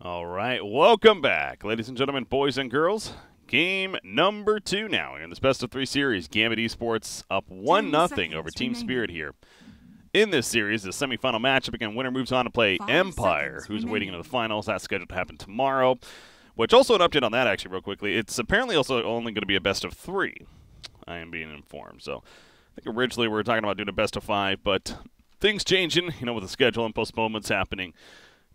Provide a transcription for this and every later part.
All right, welcome back, ladies and gentlemen, boys and girls. Game number 2 now in this best-of-3 series. Gambit Esports up 1-0 over Team Spirit here. In this series, the semifinal matchup, again, winner moves on to play Empire, who's waiting into the finals. That's scheduled to happen tomorrow. Which, also an update on that, actually, real quickly. It's apparently also only going to be a best-of-3, I am being informed. So, I think originally we were talking about doing a best-of-5, but things changing, you know, with the schedule and postponements happening.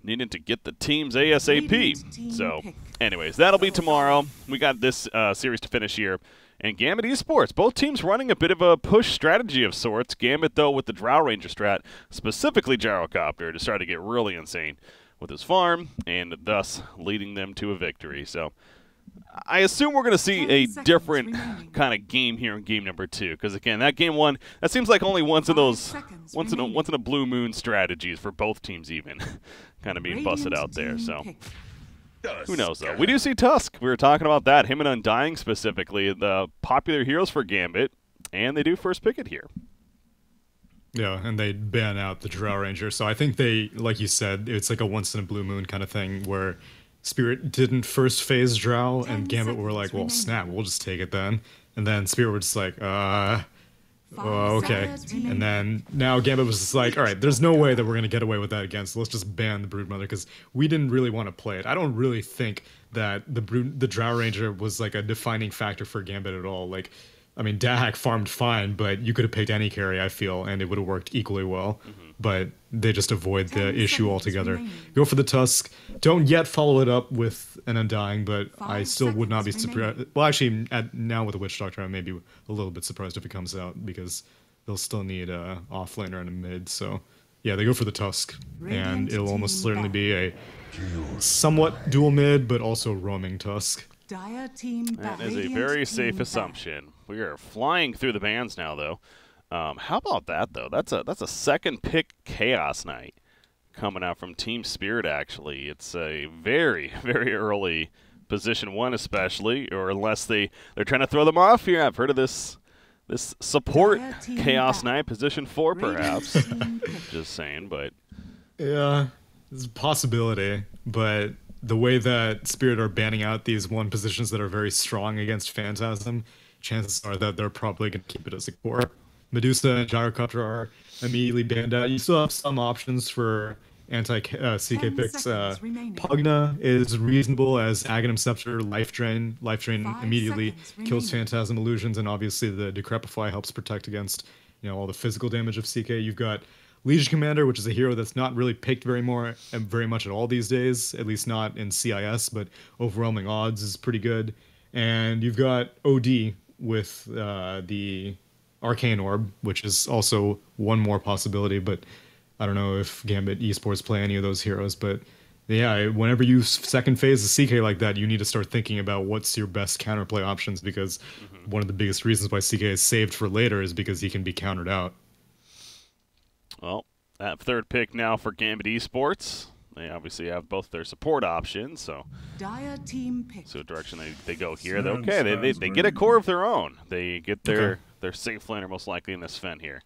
Needed to get the teams ASAP. So, anyways, that'll be tomorrow. We got this series to finish here. And Gambit Esports, both teams running a bit of a push strategy of sorts. Gambit, though, with the Drow Ranger strat, specifically Gyrocopter, to start to get really insane with his farm, and thus leading them to a victory. So, I assume we're going to see a different kind of game here in game number 2, because again, that game 1, that seems like only once in a blue moon strategies for both teams, even kind of being busted out there. So who knows though? We do see Tusk. We were talking about that, him and Undying specifically, the popular heroes for Gambit, and they do first pick it here. Yeah, and they ban out the Drow Ranger. So I think they, like you said, it's like a once in a blue moon kind of thing where Spirit didn't first phase Drow, and Gambit were like, well, snap, we'll just take it then. And then Spirit were just like, oh, okay. And then now Gambit was just like, all right, there's no way that we're going to get away with that again, so let's just ban the Broodmother, because we didn't really want to play it. I don't really think that the Drow Ranger was like a defining factor for Gambit at all. Like, I mean, Dahak farmed fine, but you could have picked any carry, I feel, and it would have worked equally well. But they just avoid the issue altogether. Go for the Tusk. Don't yet follow it up with an Undying, but I still would not be surprised. Well, actually, now with the Witch Doctor, I may be a little bit surprised if it comes out, because they'll still need a offlaner and a mid. So, yeah, they go for the Tusk, and it'll almost certainly be a somewhat dual mid, but also roaming Tusk. That is a very safe assumption. We are flying through the bans now, though. How about that, though? That's a second pick Chaos Knight coming out from Team Spirit, actually. It's a very, very early position 1, especially, or unless they're trying to throw them off here. I've heard of this support Chaos Knight, position 4, perhaps. Just saying, but... Yeah, it's a possibility, but the way that Spirit are banning out these 1 positions that are very strong against Phantasm, chances are that they're probably going to keep it as a core. Medusa and Gyrocopter are immediately banned out. You still have some options for anti-CK picks. Pugna is reasonable as Aghanim Scepter, Life Drain. Life Drain immediately kills Phantasm illusions, and obviously the Decrepify helps protect against, you know, all the physical damage of CK. You've got Legion Commander, which is a hero that's not really picked very much at all these days, at least not in CIS, but overwhelming odds is pretty good. And you've got OD with the Arcane Orb, which is also one more possibility, but I don't know if Gambit Esports play any of those heroes. But yeah, whenever you second phase the CK like that, you need to start thinking about what's your best counterplay options, because one of the biggest reasons why CK is saved for later is because he can be countered out. Well, that third pick now for Gambit Esports. They obviously have both their support options, so direction they go here. Okay, they get a core of their own. They get their safe laner most likely in this Sven here.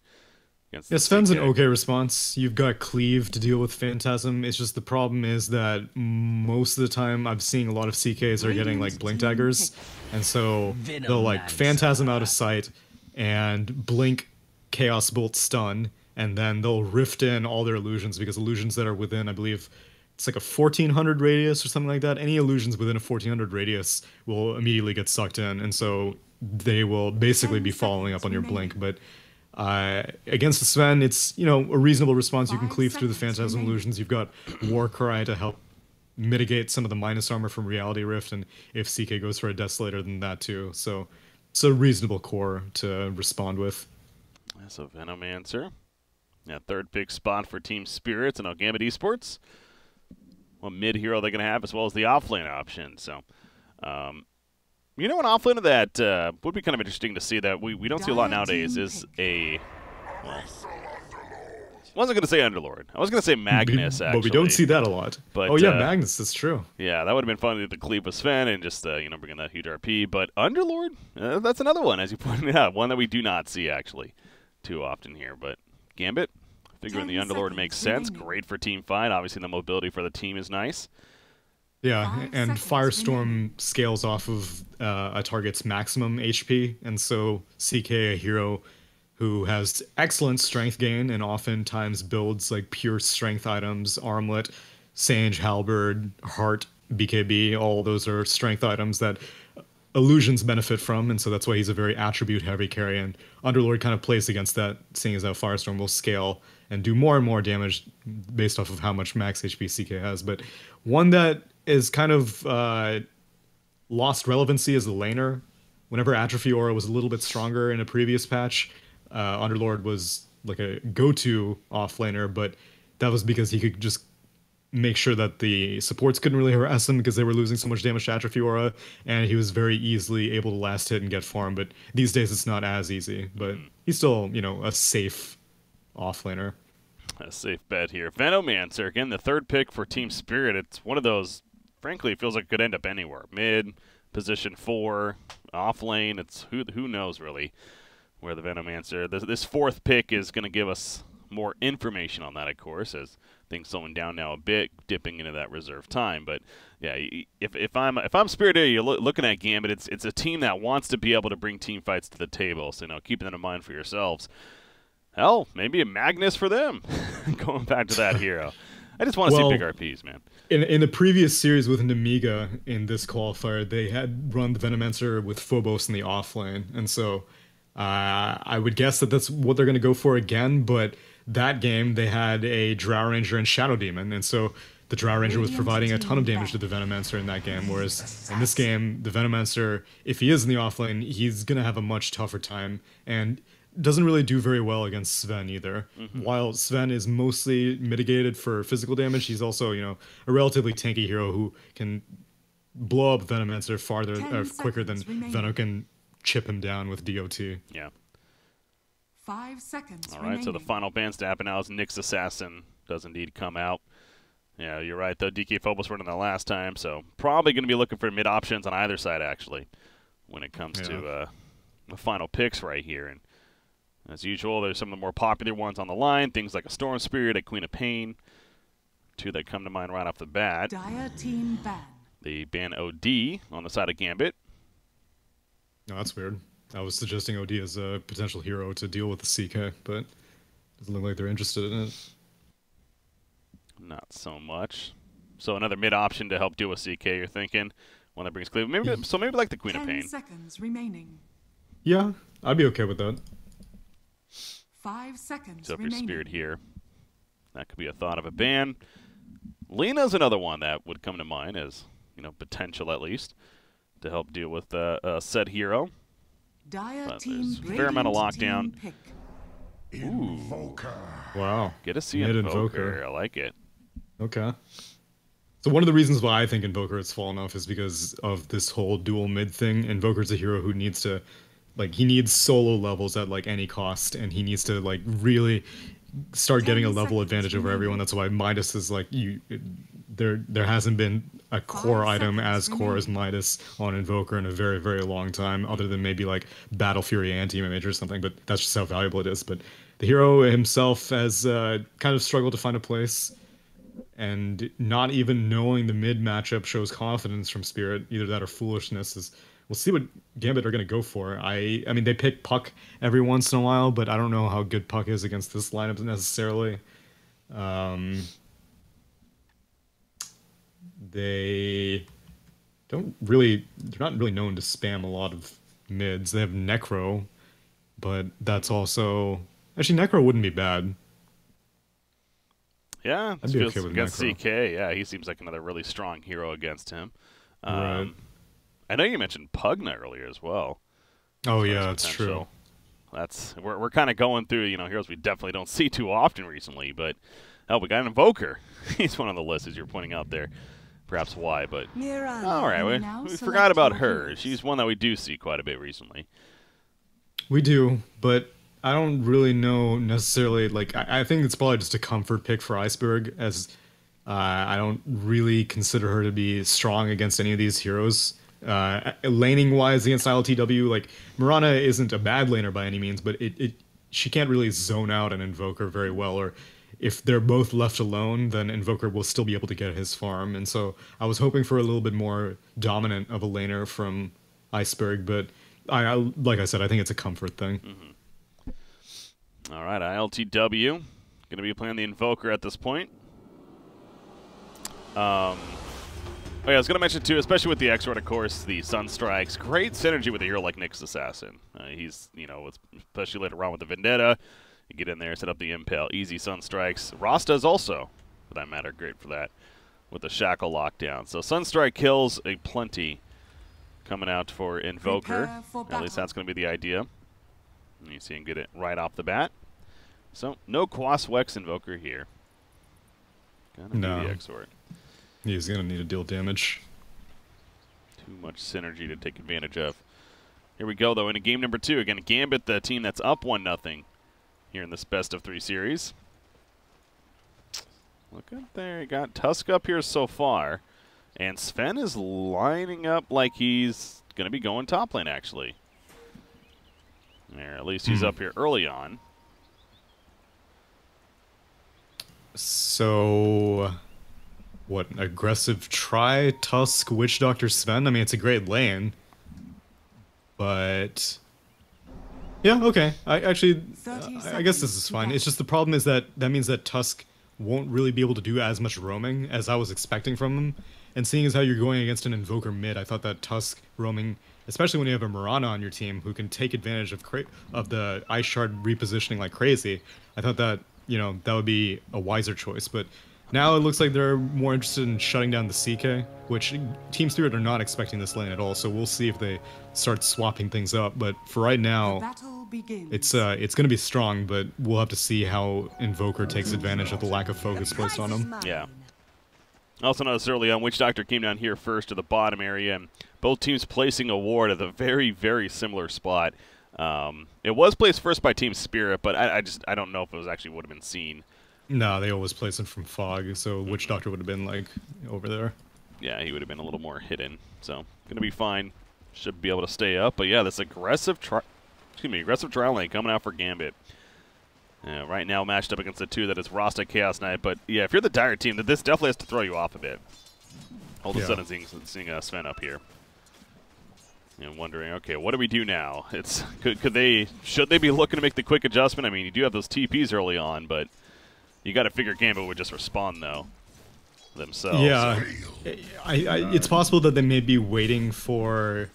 Yeah, Sven's an okay response. You've got Cleave to deal with Phantasm. It's just the problem is that most of the time I'm seeing a lot of CKs are getting like Blink Daggers, and so they'll like Phantasm out of sight and Blink Chaos Bolt stun, and then they'll rift in all their illusions, because illusions that are within, I believe, it's like a 1400 radius or something like that. Any illusions within a 1400 radius will immediately get sucked in, and so they will basically be following up on your blink. But against the Sven, it's, you know, a reasonable response. You can cleave through the Phantasm illusions. You've got Warcry to help mitigate some of the minus armor from Reality Rift, and if CK goes for a Desolator, then that too. So it's a reasonable core to respond with. That's a Venomancer. Yeah, third pick spot for Team Spirits and Gambit Esports. What mid hero they're going to have, as well as the offlane option. So, you know, an offlaner that would be kind of interesting to see that we don't see a lot nowadays is a, well, I wasn't going to say Underlord. I was going to say Magnus, actually. But we don't see that a lot. But, oh, yeah, Magnus, that's true. Yeah, that would have been fun to the Cleave with Sven and just, you know, bring in that huge RP. But Underlord, that's another one, as you pointed out. One that we do not see, actually, too often here. But Gambit, figuring the Underlord makes sense. Great for team fight. Obviously, the mobility for the team is nice. Yeah, and Firestorm scales off of a target's maximum HP, and so CK, a hero who has excellent strength gain and oftentimes builds like pure strength items, armlet, Sage, Halberd, Heart, BKB, all those are strength items that illusions benefit from, and so that's why he's a very attribute heavy carry, and Underlord kind of plays against that, seeing as how Firestorm will scale and do more and more damage based off of how much max HP CK has. But one that is kind of lost relevancy as a laner. Whenever Atrophy Aura was a little bit stronger in a previous patch, Underlord was like a go-to off laner, but that was because he could just make sure that the supports couldn't really harass him because they were losing so much damage to Atrophy Aura, and he was very easily able to last hit and get farm. But these days it's not as easy, but he's still, you know, a safe offlaner. A safe bet here. Venomancer, again, the third pick for Team Spirit. It's one of those, frankly, it feels like it could end up anywhere. Mid, position 4, off lane. It's who knows, really, where the Venomancer. This fourth pick is going to give us more information on that, of course, as things slowing down now a bit, dipping into that reserve time. But yeah, if I'm Spirit here, you're looking at Gambit. It's a team that wants to be able to bring team fights to the table. So, you know, keeping that in mind for yourselves. Hell, maybe a Magnus for them. Going back to that hero. I just want to see big RPs, man. In the previous series with Nemiga in this qualifier, they had run the Venomancer with Phobos in the off lane. And so I would guess that that's what they're going to go for again. But that game, they had a Drow Ranger and Shadow Demon. And so the Drow Ranger was providing a ton of damage to the Venomancer in that game. Whereas in this game, the Venomancer, if he is in the off lane, he's going to have a much tougher time. And doesn't really do very well against Sven either. While Sven is mostly mitigated for physical damage, he's also, you know, a relatively tanky hero who can blow up Venomancer quicker than Venom can chip him down with DOT. Yeah. 5 seconds. All right, so the final ban to happen now is Nyx Assassin does indeed come out. Yeah, you're right, though. DK Phobos running that last time, so probably going to be looking for mid options on either side, actually, when it comes to the final picks right here. And as usual, there's some of the more popular ones on the line, things like a Storm Spirit, a Queen of Pain. Two that come to mind right off the bat. Dire team ban. The ban OD on the side of Gambit. No, that's weird. I was suggesting OD as a potential hero to deal with the CK, but doesn't look like they're interested in it. Not so much. So another mid option to help deal with CK, you're thinking? One that brings cleave. Maybe like the Queen of Pain. 10 seconds remaining. Yeah, I'd be okay with that. 5 seconds So if remaining. you're Spirit here, that could be a thought of a ban. Lena's another one that would come to mind as, you know, potential at least to help deal with a said hero. Dire But team there's a fair amount of lockdown. pick. Invoker. Wow. Get to see Mid Invoker. I like it. Okay. So one of the reasons why I think Invoker has fallen off is because of this whole dual mid thing. Invoker's a hero who needs to, like, he needs solo levels at, like, any cost, and he needs to, like, really start getting a level advantage over everyone. That's why Midas is, like, there hasn't been a core item as core as Midas on Invoker in a very, very long time, other than maybe, like, Battle Fury Anti-Image or something, but that's just how valuable it is. But the hero himself has kind of struggled to find a place, and not even knowing the mid matchup shows confidence from Spirit. Either that or foolishness. We'll see what Gambit are going to go for. I mean, they pick Puck every once in a while, but I don't know how good Puck is against this lineup necessarily. They're not really known to spam a lot of mids. They have Necro, but that's also... Actually, Necro wouldn't be bad. Yeah, I'd be okay with against Necro. CK. Yeah, he seems like another really strong hero against him. Right. I know you mentioned Pugna earlier as well. Oh yeah, that's true. We're kind of going through, you know, heroes we definitely don't see too often recently, but we got an Invoker. He's one on the list, as you're pointing out there. Perhaps why, but all right, we forgot about her. She's one that we do see quite a bit recently. We do, but I don't really know necessarily. Like, I think it's probably just a comfort pick for Iceberg, as I don't really consider her to be strong against any of these heroes. Laning wise against ILTW, like, Mirana isn't a bad laner by any means, but she can't really zone out an Invoker very well, or if they're both left alone, then Invoker will still be able to get his farm. And so I was hoping for a little bit more dominant of a laner from Iceberg, but I like I said, I think it's a comfort thing. All right, ILTW going to be playing the Invoker at this point. Oh yeah, I was going to mention too, especially with the X-Rod, of course, the Sunstrikes, great synergy with a hero like Nyx Assassin. He's, you know, especially later on with the Vendetta, you get in there, set up the Impale, easy Sunstrikes. Rasta is also, for that matter, great for that with the Shackle lockdown. So Sunstrike kills a plenty coming out for Invoker. At least that's going to be the idea. And you see him get it right off the bat. So no Quas Wex Invoker here. Gonna be the X-Rod. He's going to need to deal damage. Too much synergy to take advantage of. Here we go, though, into game number 2. Again, Gambit, the team that's up 1-0 here in this best-of-3 series. Look up there. You got Tusk up here so far. And Sven is lining up like he's going to be going top lane, actually. There, at least he's up here early on. So... what, aggressive try, Tusk, Witch Doctor, Sven? I mean, it's a great lane. But... yeah, okay. I guess this is fine. It's just the problem is that means that Tusk won't really be able to do as much roaming as I was expecting from him. And seeing as how you're going against an Invoker mid, I thought that Tusk roaming, especially when you have a Mirana on your team who can take advantage of the Ice Shard repositioning like crazy, I thought that, you know, that would be a wiser choice. But now it looks like they're more interested in shutting down the CK, which Team Spirit are not expecting this lane at all, so we'll see if they start swapping things up. But for right now, it's going to be strong, but we'll have to see how Invoker takes advantage of the lack of focus placed on him. Yeah. Also noticed early on, Witch Doctor came down here first to the bottom area, and both teams placing a ward at a very, very similar spot. It was placed first by Team Spirit, but I don't know if it was actually would have been seen. No, they always place him from fog, so Witch Doctor would have been, like, over there. Yeah, he would have been a little more hidden. So, going to be fine. Should be able to stay up. But yeah, this aggressive trial lane coming out for Gambit. Right now matched up against the 2 that is Rasta Chaos Knight. But yeah, if you're the Dire team, this definitely has to throw you off a bit. All of a sudden seeing Sven up here. And wondering, okay, what do we do now? Should they be looking to make the quick adjustment? I mean, you do have those TPs early on, but you got to figure Gambit would just respond, though, themselves. Yeah, it's possible that they may be waiting for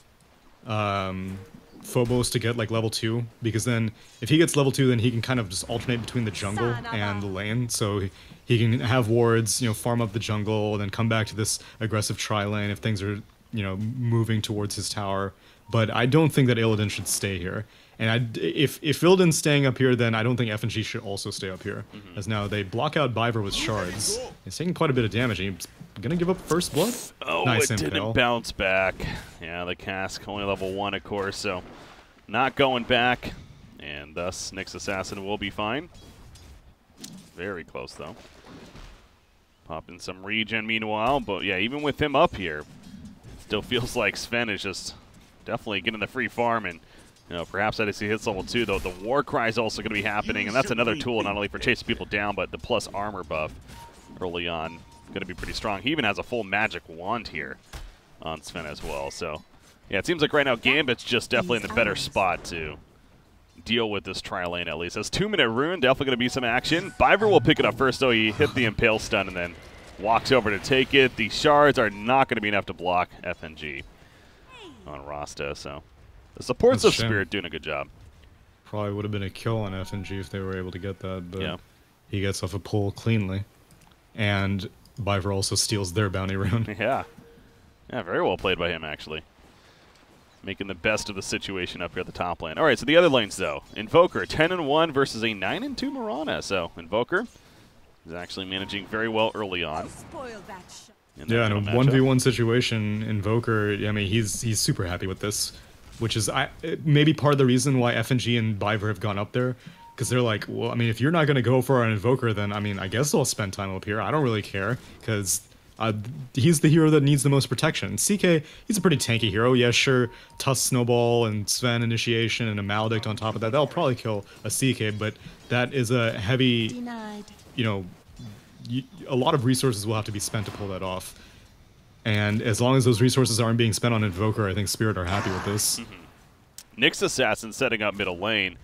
Phobos to get, like, level 2, because then, if he gets level 2, then he can kind of just alternate between the jungle and the lane, so he can have wards, you know, farm up the jungle, and then come back to this aggressive tri-lane if things are, you know, moving towards his tower. But I don't think that Illidan should stay here. And if Illidan's staying up here, then I don't think FNG should also stay up here. As now they block out Biver with shards. He's taking quite a bit of damage. He's going to give up first blood. Oh, nice it didn't bounce back. Yeah, the cask only level 1, of course, so not going back. And thus, Nyx Assassin will be fine. Very close, though. Popping some regen meanwhile, but yeah, even with him up here, still feels like Sven is just definitely getting the free farm, and you know, perhaps as he hits level 2, though, the War Cry is also going to be happening, and that's another tool not only for chasing people down, but the plus armor buff early on going to be pretty strong. He even has a full magic wand here on Sven as well. So, yeah, it seems like right now Gambit's just definitely in the better spot to deal with this trial lane at least. As 2-minute rune, definitely going to be some action. Biver will pick it up first, though. He hit the Impale stun and then walks over to take it. The shards are not going to be enough to block FNG on Rasta, so the supports of Spirit doing a good job. Probably would have been a kill on FNG if they were able to get that, but yeah, he gets off a pull cleanly. And Biver also steals their bounty rune. Yeah. Yeah, very well played by him, actually. Making the best of the situation up here at the top lane. All right, so the other lanes, though. Invoker, 10-1 versus a 9-2 Mirana. So, Invoker is actually managing very well early on. Yeah, in a 1v1 situation, Invoker, I mean, he's super happy with this, which is maybe part of the reason why FNG and Biver have gone up there, because they're like, well, I mean, if you're not going to go for an Invoker, then, I mean, I guess I'll spend time up here. I don't really care, because he's the hero that needs the most protection. CK, he's a pretty tanky hero. Yeah, sure, Tusk Snowball and Sven Initiation and a Maledict on top of that, that'll probably kill a CK, but that is a heavy, you know, a lot of resources will have to be spent to pull that off. And as long as those resources aren't being spent on Invoker, I think Spirit are happy with this. Nyx Assassin setting up middle lane.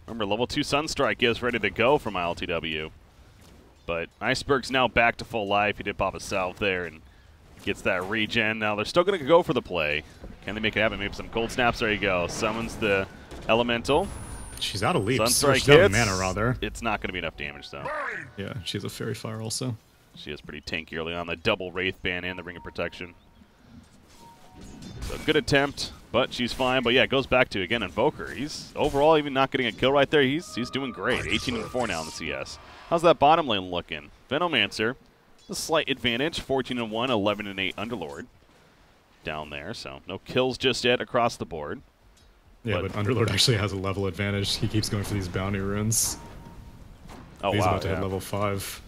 Remember, level 2 Sunstrike is ready to go from ILTW. But Iceberg's now back to full life. He did pop a salve there and gets that regen. Now they're still going to go for the play. Can they make it happen? Maybe some gold snaps. There you go. Summons the Elemental. She's out of leaps. Sunstrike She's out of hits. mana, rather. It's not going to be enough damage, though. Yeah, she has a Fairy Fire also. She is pretty tanky early on. The double Wraith Band and the Ring of Protection. So good attempt, but she's fine. But yeah, it goes back to, again, Invoker. He's overall even not getting a kill right there. He's doing great. 18-4 now in the CS. How's that bottom lane looking? Venomancer, a slight advantage. 14-1, 11-8 Underlord down there. So no kills just yet across the board. Yeah, but Underlord actually has a level advantage. He keeps going for these bounty runes. Oh, he's wow, about to hit level 5.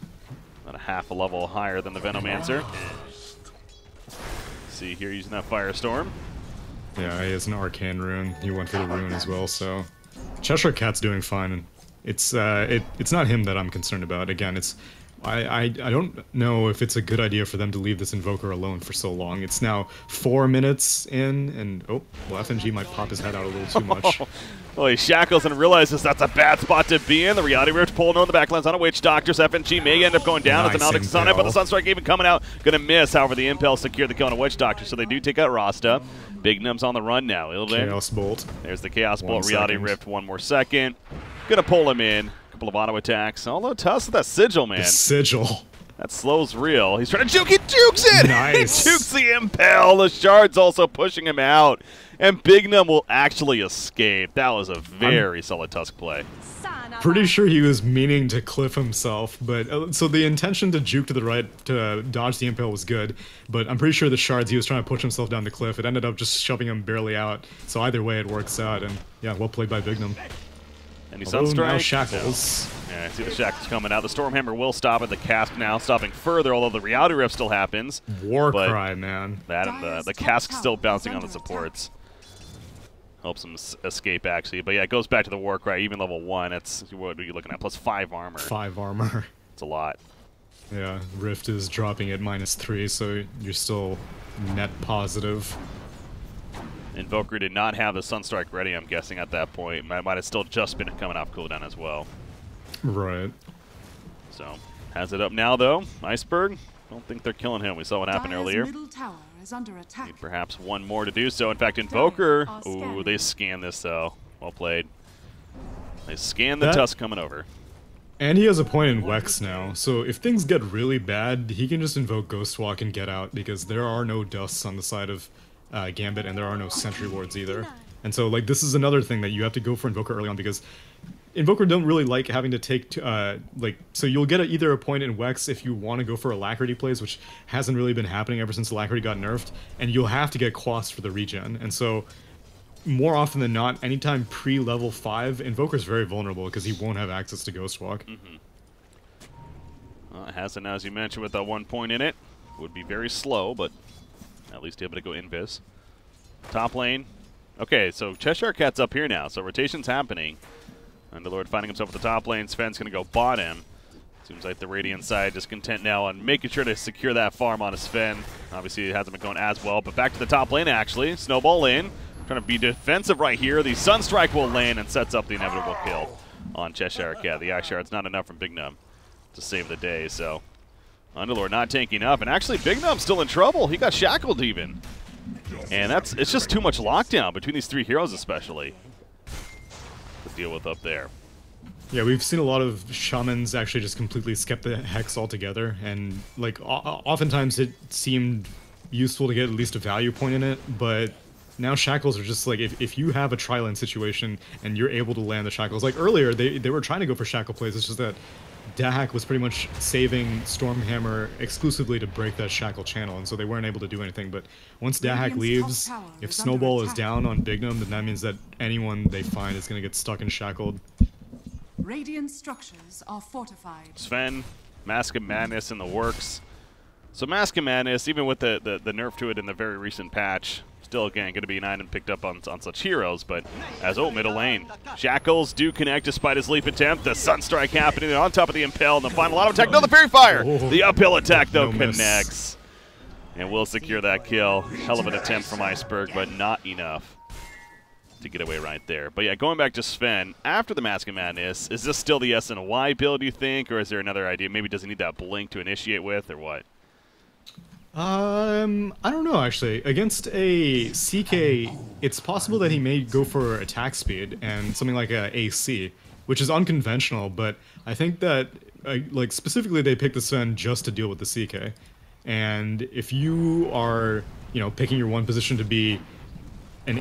About a half a level higher than the Venomancer. See here using that Firestorm. Yeah, he has an Arcane rune. He went for the rune as well, so Cheshire Cat's doing fine. It's not him that I'm concerned about. Again, it's I don't know if it's a good idea for them to leave this Invoker alone for so long. It's now 4 minutes in, and oh, well, FNG might pop his head out a little too much. Well, he shackles and realizes that's a bad spot to be in. The Reality Rift pulling on the backlines on a Witch Doctors. FNG may end up going down as the Maledict on it, but the Sunstrike even coming out. Going to miss. However, the Impel secured the kill on a Witch Doctor, so they do take out Rasta. Big Num's on the run now. Chaos Bolt. There's the Chaos Bolt. Reality Rift, 1 more second. Going to pull him in. Couple of auto attacks. Although Tusk with that sigil, man. The sigil. That slow's real. He's trying to juke. He jukes it. Nice. He jukes the Impel. The Shard's also pushing him out. And Big Num will actually escape. That was a very solid Tusk play. Pretty sure he was meaning to cliff himself, but so the intention to juke to the right to dodge the Impel was good, but I'm pretty sure the Shards, he was trying to push himself down the cliff. It ended up just shoving him barely out. So either way, it works out, and yeah, well played by Big Num. Any Sunstrike? Now Shackles. No. Yeah, I see the Shackles coming out. The Stormhammer will stop at the Cask now, stopping further, although the Reality Rift still happens. Warcry, man. That and the Cask still bouncing on the supports. Helps him escape, actually. But yeah, it goes back to the Warcry, even level 1. It's, what are you looking at? Plus 5 armor. 5 armor. It's a lot. Yeah, Rift is dropping at -3, so you're still net positive. Invoker did not have the Sunstrike ready, I'm guessing, at that point. Might have still just been coming off cooldown as well. Right. So, has it up now, though. Iceberg, don't think they're killing him. We saw what happened earlier. Middle tower is under attack. Need perhaps one more to do so. In fact, Invoker, ooh, they scan this, though. Well played. They scan the Tusk coming over. And he has a point in Wex now, so if things get really bad, he can just invoke Ghostwalk and get out, because there are no dusts on the side of Gambit, and there are no sentry wards either. And so, like, this is another thing that you have to go for Invoker early on, because Invoker don't really like having to take, so you'll get either a point in Wex if you want to go for Alacrity plays, which hasn't really been happening ever since Alacrity got nerfed, and you'll have to get Quast for the regen. And so, more often than not, anytime pre-level 5, Invoker's very vulnerable because he won't have access to Ghostwalk. It hasn't, as you mentioned, with that 1 point in it. Would be very slow, but at least able to go invis. Top lane. Okay, so Cheshire Cat's up here now, so rotation's happening. Underlord finding himself at the top lane. Sven's going to go bottom. Seems like the Radiant side just content now on making sure to secure that farm on a Sven. Obviously, it hasn't been going as well, but back to the top lane, actually. Snowball in. Trying to be defensive right here. The Sunstrike will land and sets up the inevitable kill on Cheshire Cat. The Ice Shard's not enough from Big Num to save the day, so Underlord not tanking up. And actually, Big Num's still in trouble. He got shackled even. And it's just too much lockdown between these 3 heroes especially to deal with up there. Yeah, we've seen a lot of shamans actually just completely skip the Hex altogether, and like oftentimes it seemed useful to get at least a value point in it, but now Shackles are just like, if you have a tri-lane situation and you're able to land the Shackles, like earlier they were trying to go for Shackle plays, it's just that Dahak was pretty much saving Stormhammer exclusively to break that Shackle channel, and so they weren't able to do anything. But once Dahak leaves, if Snowball is down on Big Num, then that means that anyone they find is going to get stuck and shackled. Radiant structures are fortified. Sven, Mask of Madness in the works. So Mask of Madness, even with the nerf to it in the very recent patch, still, again, going to be an item picked up on such heroes, but as middle lane. Shackles do connect despite his leap attempt. The Sunstrike happening on top of the Impel, and the final auto attack. No, the Fairy Fire! Oh, the uphill attack, though, no connects. miss. And will secure that kill. Hell of an attempt from Iceberg, but not enough to get away right there. But yeah, going back to Sven, after the Mask of Madness, is this still the S and Y build, you think, or is there another idea? Maybe does he need that blink to initiate with, or what? I don't know, actually. Against a CK, it's possible that he may go for attack speed and something like a AC, which is unconventional, but I think that, like, specifically they picked the Sven just to deal with the CK. And if you are, you know, picking your one position to be an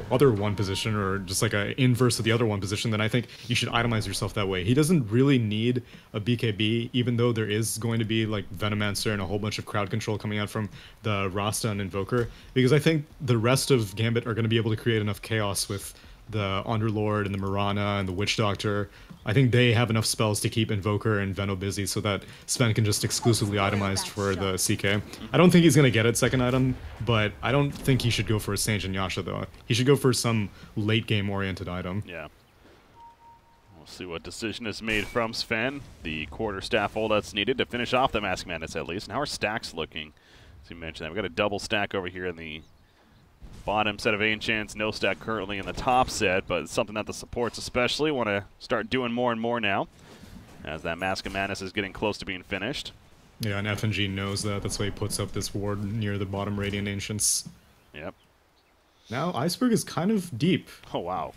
other one position, or just like a inverse of the other one position, then I think you should itemize yourself that way. He doesn't really need a BKB, even though there is going to be like Venomancer and a whole bunch of crowd control coming out from the Rasta and Invoker, because I think the rest of Gambit are going to be able to create enough chaos with the Underlord and the Mirana and the Witch Doctor. I think they have enough spells to keep Invoker and Veno busy so that Sven can just exclusively itemize for the CK. I don't think he's going to get it second item, but I don't think he should go for a Sage and Yasha, though. He should go for some late game oriented item. Yeah. We'll see what decision is made from Sven. The quarterstaff ult that's needed to finish off the Mask Madness at least. And how are stacks looking? As you mentioned that, we've got a double stack over here in the bottom set of Ancients, no stack currently in the top set, but it's something that the supports especially want to start doing more and more now, as that Mask of Madness is getting close to being finished. Yeah, and FNG knows that. That's why he puts up this ward near the bottom Radiant Ancients. Yep. Now, Iceberg is kind of deep. Oh, wow.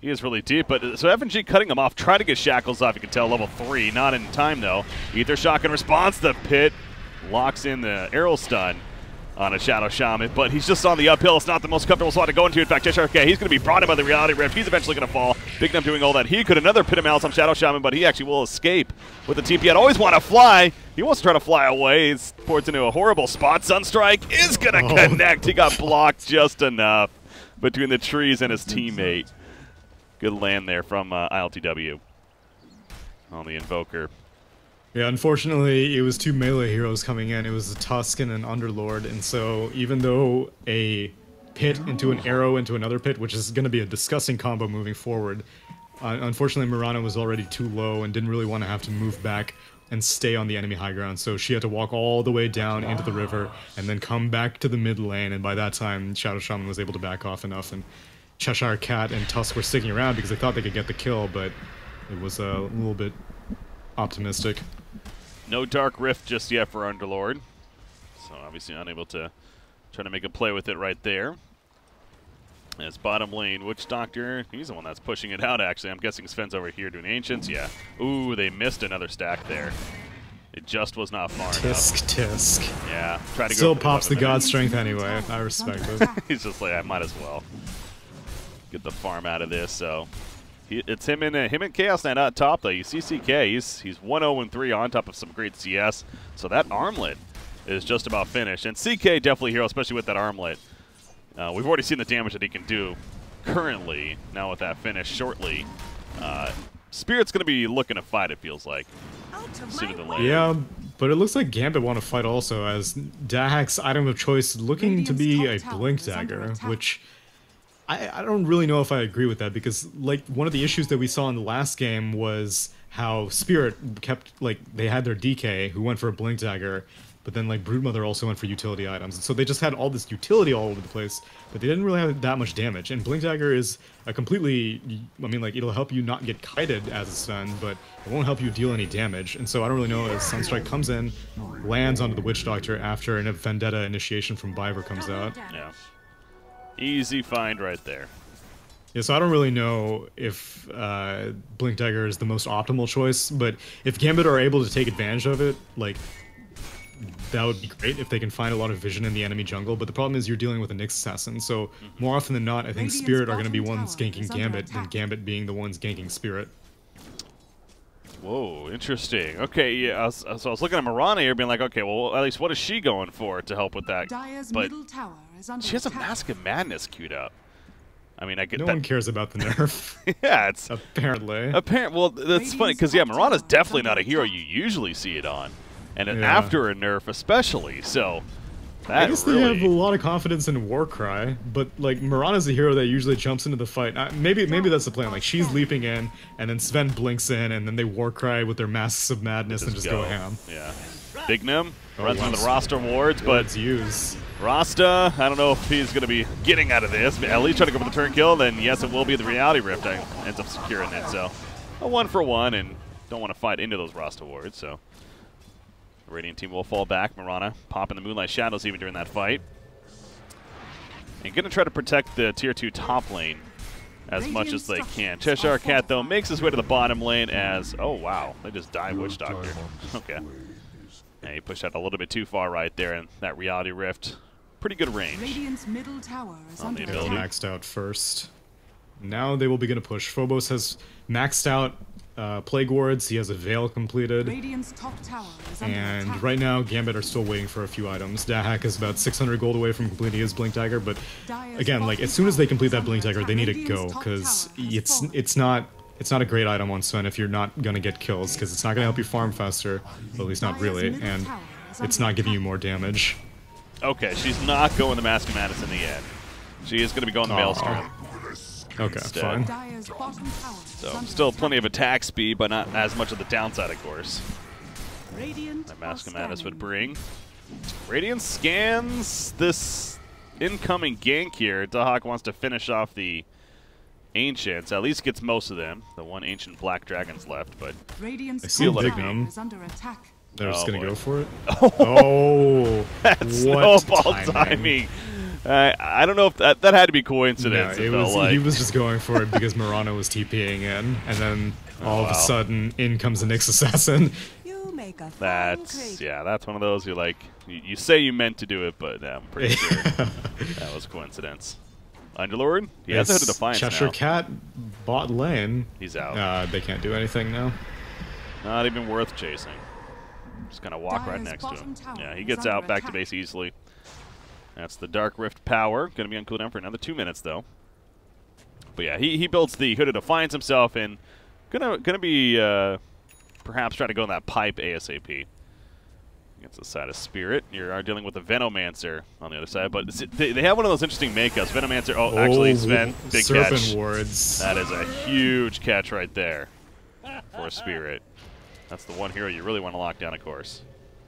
He is really deep, but so FNG cutting him off, trying to get Shackles off, you can tell, level 3, not in time though. Ether Shock in response, the Pit locks in the arrow stun on a Shadow Shaman, but he's just on the uphill. It's not the most comfortable spot to go into. In fact, Cheshire K, he's going to be brought in by the Reality Rift. He's eventually going to fall. Big Num doing all that. He could another Pit of Malice on Shadow Shaman, but he actually will escape with the TP. I'd always want to fly. He wants to try to fly away. He ports into a horrible spot. Sunstrike is going to connect. He got blocked just enough between the trees and his teammate. Good land there from ILTW on the Invoker. Yeah, unfortunately, it was two melee heroes coming in. It was a Tusk and an Underlord, and so even though a pit into an arrow into another pit, which is going to be a disgusting combo moving forward, unfortunately Mirana was already too low and didn't really want to have to move back and stay on the enemy high ground, so she had to walk all the way down into the river and then come back to the mid lane, and by that time Shadow Shaman was able to back off enough, and Cheshire Cat and Tusk were sticking around because they thought they could get the kill, but it was a little bit optimistic. No Dark Rift just yet for Underlord, so obviously unable to try to make a play with it right there. As bottom lane, Witch Doctor, he's the one that's pushing it out actually. I'm guessing Sven's over here doing Ancients, yeah. Ooh, they missed another stack there. It just was not far enough. Tisk. Yeah, try to Still go pops the 11 God minutes. strength anyway. I respect it. He's just like, I might as well get the farm out of this, so... It's him and Chaos Knight at top though. You see CK, he's 1-0-3 on top of some great CS. So that armlet is just about finished. And CK definitely hero, especially with that armlet. We've already seen the damage that he can do currently. Now with that finish shortly, Spirit's going to be looking to fight. It feels like sooner than later. Yeah, but it looks like Gambit want to fight also, as Dahak's item of choice looking to be a Blink Dagger, which. I don't really know if I agree with that, because like one of the issues that we saw in the last game was how Spirit kept, like, they had their DK who went for a Blink Dagger, but then like Broodmother also went for utility items, and so they just had all this utility all over the place, but they didn't really have that much damage. And Blink Dagger is a completely, I mean, like, it'll help you not get kited as a stun, but it won't help you deal any damage. And so I don't really know, as Sunstrike comes in, lands onto the Witch Doctor after a Vendetta initiation from Biver comes out. Yeah. Easy find right there. Yeah, so I don't really know if Blink Dagger is the most optimal choice, but if Gambit are able to take advantage of it, like, that would be great if they can find a lot of vision in the enemy jungle, but the problem is you're dealing with a Nyx assassin, so more often than not, I think Spirit are going to be ones ganking Gambit than Gambit being the ones ganking Spirit. Whoa, interesting. Okay, yeah, so I was looking at Mirana here being like, okay, well, at least what is she going for to help with that? But she has a Mask of Madness queued up. I mean, I get no that. one cares about the nerf. Yeah, it's... Apparently. Well, that's funny, because, yeah, Mirana's definitely not a hero you usually see it on. and then Yeah. after a nerf especially. So that I guess really, they have a lot of confidence in Warcry, but like Mirana's a hero that usually jumps into the fight. Maybe that's the plan. Like she's leaping in, and then Sven blinks in, and then they Warcry with their Masks of Madness and just go ham. Yeah. Bignum runs wow. on the roster wards, but Words used. Rasta, I don't know if he's going to be getting out of this. At least try to go for the turn kill, then yes, it will be the Reality Rift that ends up securing it. So a 1-for-1, and don't want to fight into those Rasta wards, so the Radiant team will fall back. Mirana popping the Moonlight Shadows even during that fight. And going to try to protect the Tier 2 top lane as much as they can. Cheshire Cat, though, makes his way to the bottom lane as... Oh, wow. They just died Witch Doctor. Okay. Yeah, he pushed out a little bit too far right there, and that Reality Rift, pretty good range. Radiant's middle tower is On the under ability. attack. Maxed out first. Now they will begin to push. Phobos has maxed out Plague Wards. He has a Veil completed. Radiant's top tower is under And attack. right now, Gambit are still waiting for a few items. Dahak is about 600 gold away from completing his Blink Dagger, but again, like as soon as they complete that Blink Dagger, they need to go because it's not a great item on Sven if you're not gonna get kills because it's not gonna help you farm faster, at least not really, and it's not giving you more damage. Okay, she's not going the Mask of Madness in the end. She is going to be going the Maelstrom. Okay, Instead. fine. Dire's bottom tower is So under still attack. plenty of attack speed, but not as much of the downside, of course. Radiant That Mask of are Madness would scanning. bring. Radiant scans this incoming gank here. Dahak wants to finish off the Ancients. At least gets most of them. The one Ancient Black Dragon's left, but Radiant's I see top Big tower Gnome. is under attack. They're just Oh, gonna boy. go for it. Oh, that's what snowball timing. I don't know if that had to be No, coincidence. it it felt was. like. He was just going for it because Mirana was TPing in, and then all of wow. a sudden, in comes the Nyx Assassin. You make a fine That's crate. yeah. That's one of those you're like you say you meant to do it, but I'm pretty sure that was coincidence. Underlord, he has to It's go to Defiance Cheshire now. Cat bot lane. He's out. They can't do anything now. Not even worth chasing. Just gonna walk right Dire's next to him. bottom tower Yeah, he is gets under out back to attack. base easily. That's the Dark Rift power. Gonna be on cooldown for another 2 minutes though. But yeah, he builds the Hood of Defiance himself and gonna be perhaps try to go in that pipe ASAP. Against the side of Spirit. You are dealing with a Venomancer on the other side, but they have one of those interesting makeups. Venomancer, oh, actually, Sven, big Serpent catch. wards. That is a huge catch right there for Spirit. That's the one hero you really want to lock down, of course.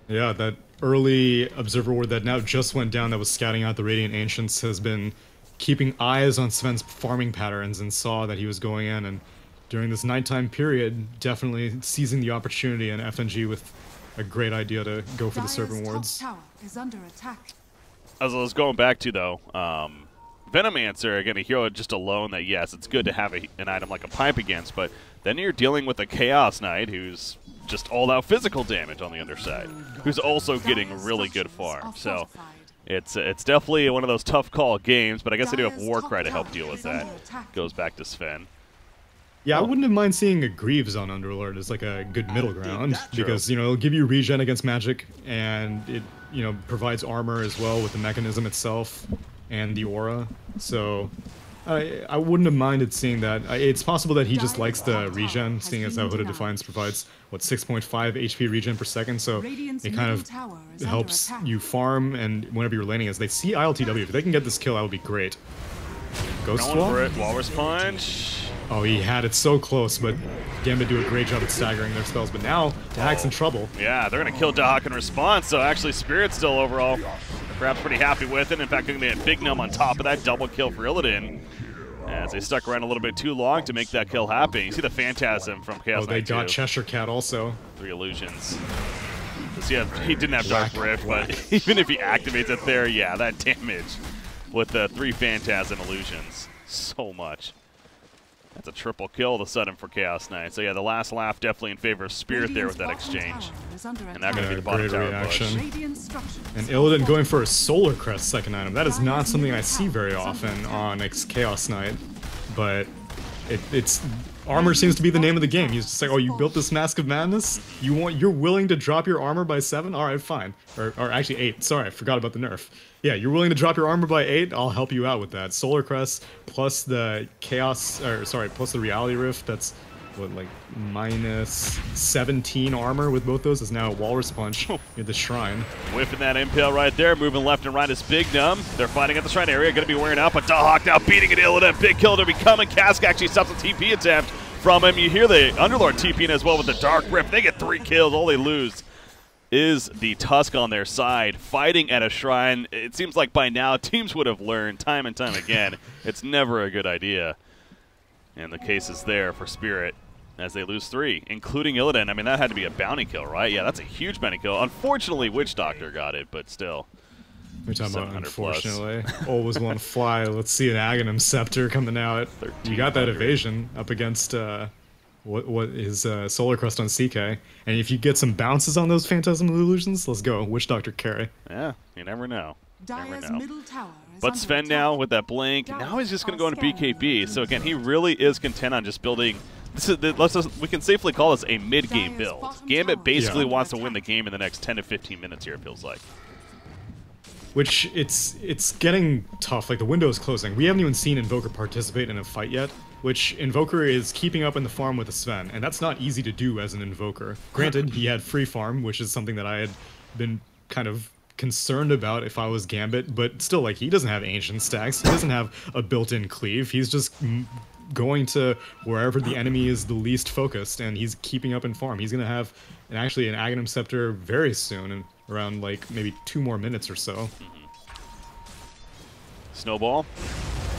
Yeah, that early Observer ward that now just went down that was scouting out the Radiant Ancients has been keeping eyes on Sven's farming patterns and saw that he was going in, and during this nighttime period, definitely seizing the opportunity, and FNG with a great idea to go for the Dire's Serpent top wards. tower is under attack. As I was going back to, though, Venomancer, again, a hero just alone that, yes, it's good to have an item like a pipe against, but then you're dealing with a Chaos Knight who's just all-out physical damage on the underside, who's also getting Dire's really good structures farm. are So fortified. it's definitely one of those tough call games, but I guess I do have Dire's Warcry top to help tower deal with is that. under attack. Goes back to Sven. Yeah, I wouldn't have mind seeing a Greaves on Underlord as like a good middle ground because it'll give you regen against magic and it provides armor as well with the mechanism itself and the aura. So I wouldn't have minded seeing that. It's possible that he just likes the regen, seeing as how Hood of Defiance provides what 6.5 HP regen per second. So Radiant's it kind middle of tower is under helps attack. you farm, and whenever you're laning, as they see ILTW, if they can get this kill, that would be great. Ghost Going Wall? for it. Walrus Punch. Oh, he had it so close, but Gambit do a great job at staggering their spells. But now, Dahak's in trouble. Yeah, they're going to kill Dahak in response, so actually Spirit's still overall perhaps pretty happy with it. In fact, going to get Big Gnome on top of that double kill for Illidan. As they stuck around a little bit too long to make that kill happen. You see the Phantasm from Chaos Oh, they Knight got 2. Cheshire Cat also. 3 illusions. Yeah, he didn't have Dark Rift, but even if he activates it there, yeah, that damage with the 3 Phantasm illusions. So much. That's a triple kill all of a sudden for Chaos Knight. So yeah, the last laugh definitely in favor of Spirit there with that Radiant's bottom exchange. tower is under And now going to be Yeah, the bottom great tower reaction. push. Radiant structures And are Illidan going fortified. for a Solar Crest second item. That is not something I see very often on Chaos Knight, but it's armor seems to be the name of the game. He's just like, oh, you built this Mask of Madness? You're willing to drop your armor by 7? All right, fine. Or actually 8. Sorry, I forgot about the nerf. Yeah, you're willing to drop your armor by 8? I'll help you out with that. Solar Crest plus the plus the Reality Rift. That's what, like minus 17 armor with both those is now a Walrus Punch near the Shrine. Whiffing that impale right there, moving left and right is Big Numb. They're fighting at the Shrine area, going to be wearing out, but Dahawk now beating it ill, and a big kill to be coming. Cask actually stops a TP attempt from him. You hear the Underlord TPing as well with the Dark Rift. They get 3 kills, all they lose is the Tusk on their side, fighting at a Shrine. It seems like by now teams would have learned time and time again it's never a good idea. And the case is there for Spirit as they lose 3, including Illidan. I mean, that had to be a bounty kill, right? Yeah, that's a huge bounty kill. Unfortunately, Witch Doctor got it, but still. We're talking about unfortunately. Always want to fly. Let's see an Aghanim Scepter coming out. You got that evasion up against what is Solar Crust on CK. And if you get some bounces on those Phantasm Illusions, let's go. Witch Doctor carry. Yeah, you never know. Dyer's middle tower is But under Sven attack. now with that blink, now he's just going to go into BKB. So again, he really is content on just building. We can safely call this a mid-game build. Gambit basically wants to win the game in the next 10 to 15 minutes here, it feels like. Which, it's getting tough. Like, the window is closing. We haven't even seen Invoker participate in a fight yet, which Invoker is keeping up in the farm with a Sven, and that's not easy to do as an Invoker. Granted, he had free farm, which is something that I had been kind of concerned about if I was Gambit, but still, like, he doesn't have ancient stacks. He doesn't have a built-in cleave. He's just going to wherever the enemy is the least focused, and he's keeping up in farm. He's going to have actually an Aghanim Scepter very soon, and around like maybe 2 more minutes or so. Snowball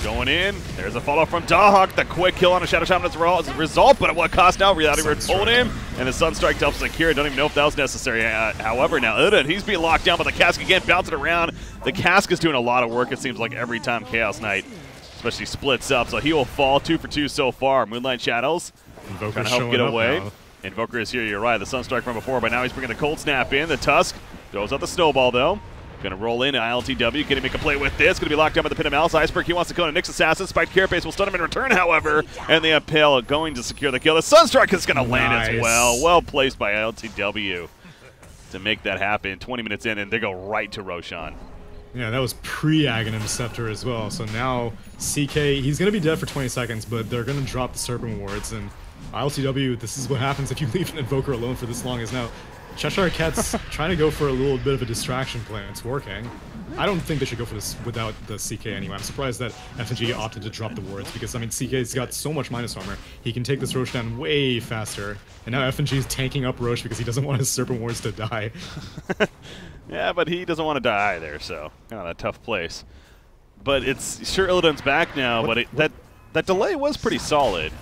going in. There's a follow from Dahawk. The quick kill on a Shadow Shaman as a result, but at what cost now? Reality Word told him, and the Sunstrike helps secure. Don't even know if that was necessary. However, now Illidan, he's being locked down, but the Cask again bouncing around. The Cask is doing a lot of work, it seems like, every time Chaos Knight especially splits up, so he will fall 2 for 2 so far. Moonlight Shadows trying to help get away. Now. Invoker is here, you're right. The Sunstrike from before, but now he's bringing the Cold Snap in. The Tusk throws out the Snowball, though. Gonna roll in ILTW, gonna make a play with this. Gonna be locked down by the Pit of Malice. Iceberg, he wants to kill a Nyx Assassin. Spiked Carapace will stun him in return, however. And the Impale going to secure the kill. The Sunstrike is gonna land as well. Well placed by ILTW to make that happen. 20 minutes in, and they go right to Roshan. Yeah, that was pre-Aghanim Scepter as well. So now CK, he's going to be dead for 20 seconds, but they're going to drop the Serpent Wards. And ILTW, this is what happens if you leave an Invoker alone for this long, is now Cheshire Cat's trying to go for a little bit of a distraction plan. It's working. I don't think they should go for this without the CK anyway. I'm surprised that FNG opted to drop the wards because, I mean, CK's got so much minus armor. He can take this Roche down way faster. And now FNG's tanking up Roche because he doesn't want his Serpent Wards to die. Yeah, but he doesn't want to die either, so kind of a tough place. But it's sure Illidan's back now, but that delay was pretty solid.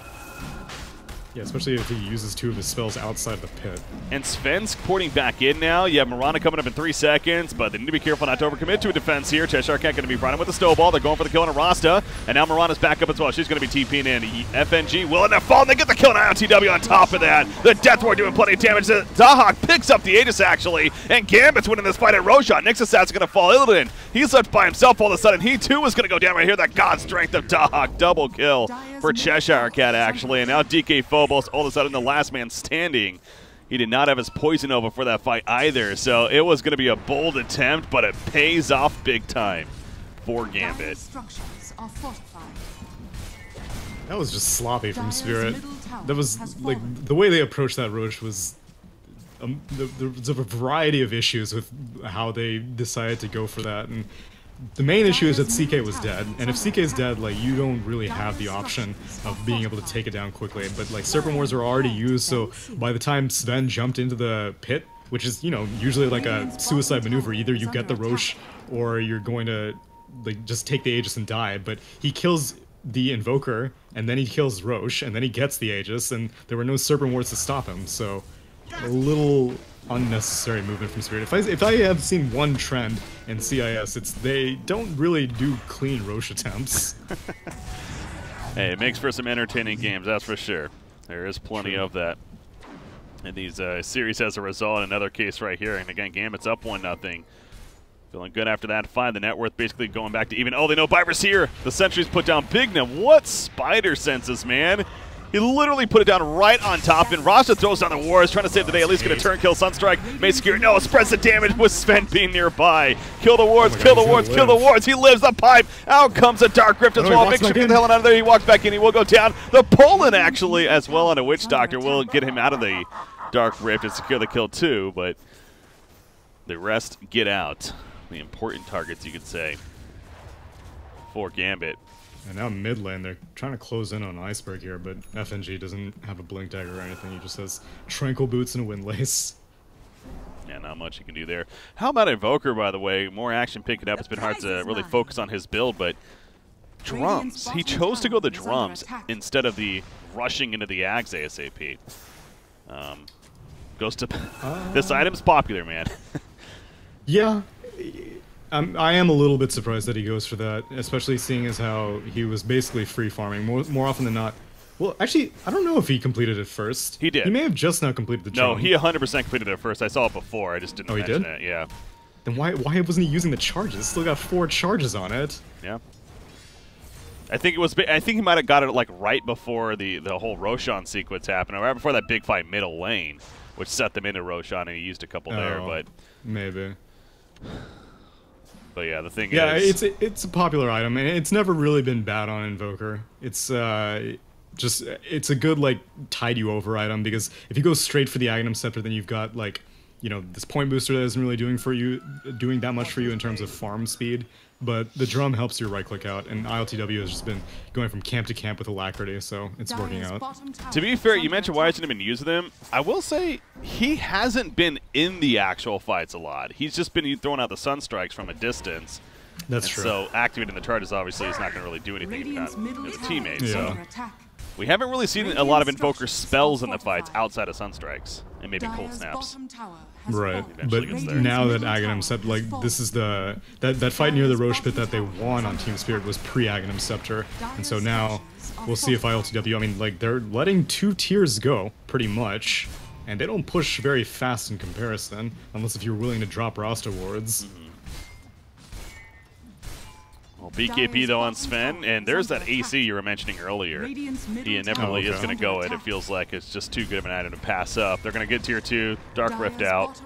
Yeah, especially if he uses 2 of his spells outside the pit. And Sven's porting back in now. You have Mirana coming up in 3 seconds, but they need to be careful not to overcommit to a defense here. Cheshire Cat going to be running with the Snowball. They're going for the kill on Arasta, and now Mirana's back up as well. She's going to be TPing in. FNG will end up falling. They get the kill on IOTW on top of that. The Death Ward doing plenty of damage. Dahawk picks up the Aegis, actually, and Gambit's winning this fight at Roshan. Nyx Assassin's going to fall. Illidan, he's left by himself all of a sudden. He, too, is going to go down right here. That God Strength of Dahawk. Double kill for Cheshire Cat, actually. And now DK Phobos, all of a sudden, the last man standing. He did not have his Poison Nova for that fight either, so it was going to be a bold attempt, but it pays off big time for Gambit. That was just sloppy from Spirit. That was, like, the way they approached that Roche was... there was a variety of issues with how they decided to go for that, and the main issue is that CK was dead, and if CK is dead, like, you don't really have the option of being able to take it down quickly. But, like, Serpent Wards are already used, so by the time Sven jumped into the pit, which is, you know, usually like a suicide maneuver, either you get the Roche or you're going to, like, just take the Aegis and die, but he kills the Invoker, and then he kills Roche, and then he gets the Aegis, and there were no Serpent Wards to stop him, so a little unnecessary movement from Spirit. If I have seen one trend in CIS, it's they don't really do clean Roche attempts. Hey, it makes for some entertaining games, that's for sure. There is plenty of that in these series as a result. Another case right here, and again, Gambit's up 1-0. Feeling good after that fight. The net worth basically going back to even. Oh, they know Biber's here. The Sentry's put down Big Nim. What spider senses, man. He literally put it down right on top, and Rasha throws down the wards, trying to save the day, at least get a turn kill. Sunstrike may secure. No, spreads the damage with Sven being nearby. Kill the wards, kill the wards, kill the wards. He lives the pipe. Out comes a Dark Rift as well. Makes sure to get the hell out of there. He walks back in. He will go down. The Poland actually as well on a Witch Doctor will get him out of the Dark Rift and secure the kill too, but the rest get out. The important targets, you could say, for Gambit. And now mid lane, they're trying to close in on Iceberg here, but FNG doesn't have a Blink Dagger or anything. He just has Tranquil Boots and a Windlace. Yeah, not much you can do there. How about Invoker, by the way? More action picking up. It's been hard to really focus on his build, but drums. He chose to go the drums instead of the rushing into the Ags ASAP. Goes to... This item's popular, man. Yeah. I am a little bit surprised that he goes for that, especially seeing as how he was basically free farming more often than not. Well, actually, I don't know if he completed it first. He did. He may have just now completed the charm. No, he 100% completed it first. I saw it before. I just didn't mention it. Yeah. Then why wasn't he using the charges? It's still got 4 charges on it. Yeah. I think it was. I think he might have got it like right before the whole Roshan sequence happened, or right before that big fight middle lane, which set them into Roshan, and he used a couple there. But maybe. But yeah, the thing is... Yeah, it's a popular item, and it's never really been bad on Invoker. It's it's a good, like, tide you over item, because if you go straight for the Aghanim Scepter, then you've got, like, you know, this point booster that isn't really doing that much for you in terms of farm speed, but the drum helps your right-click out, and ILTW has just been going from camp to camp with alacrity, so it's working out. To be fair, you mentioned why hasn't been using them. I will say he hasn't been in the actual fights a lot. He's just been throwing out the Sunstrikes from a distance. That's true. So activating the charges obviously is not going to really do anything if not his teammates. Yeah. So we haven't really seen a lot of Invoker spells in the fights outside of Sunstrikes and maybe Cold Snaps. Right, but now that Aghanim Scepter, like, this is that fight near the Roche Pit that they won on Team Spirit was pre-Aghanim Scepter, and so now we'll see if ILTW, I mean, like, they're letting 2 tiers go, pretty much, and they don't push very fast in comparison, unless if you're willing to drop Rasta wards. Well, BKB though on Sven, and there's that AC you were mentioning earlier. He inevitably is going to go it. It feels like it's just too good of an item to pass up. They're going to get tier 2, Dark Rift out.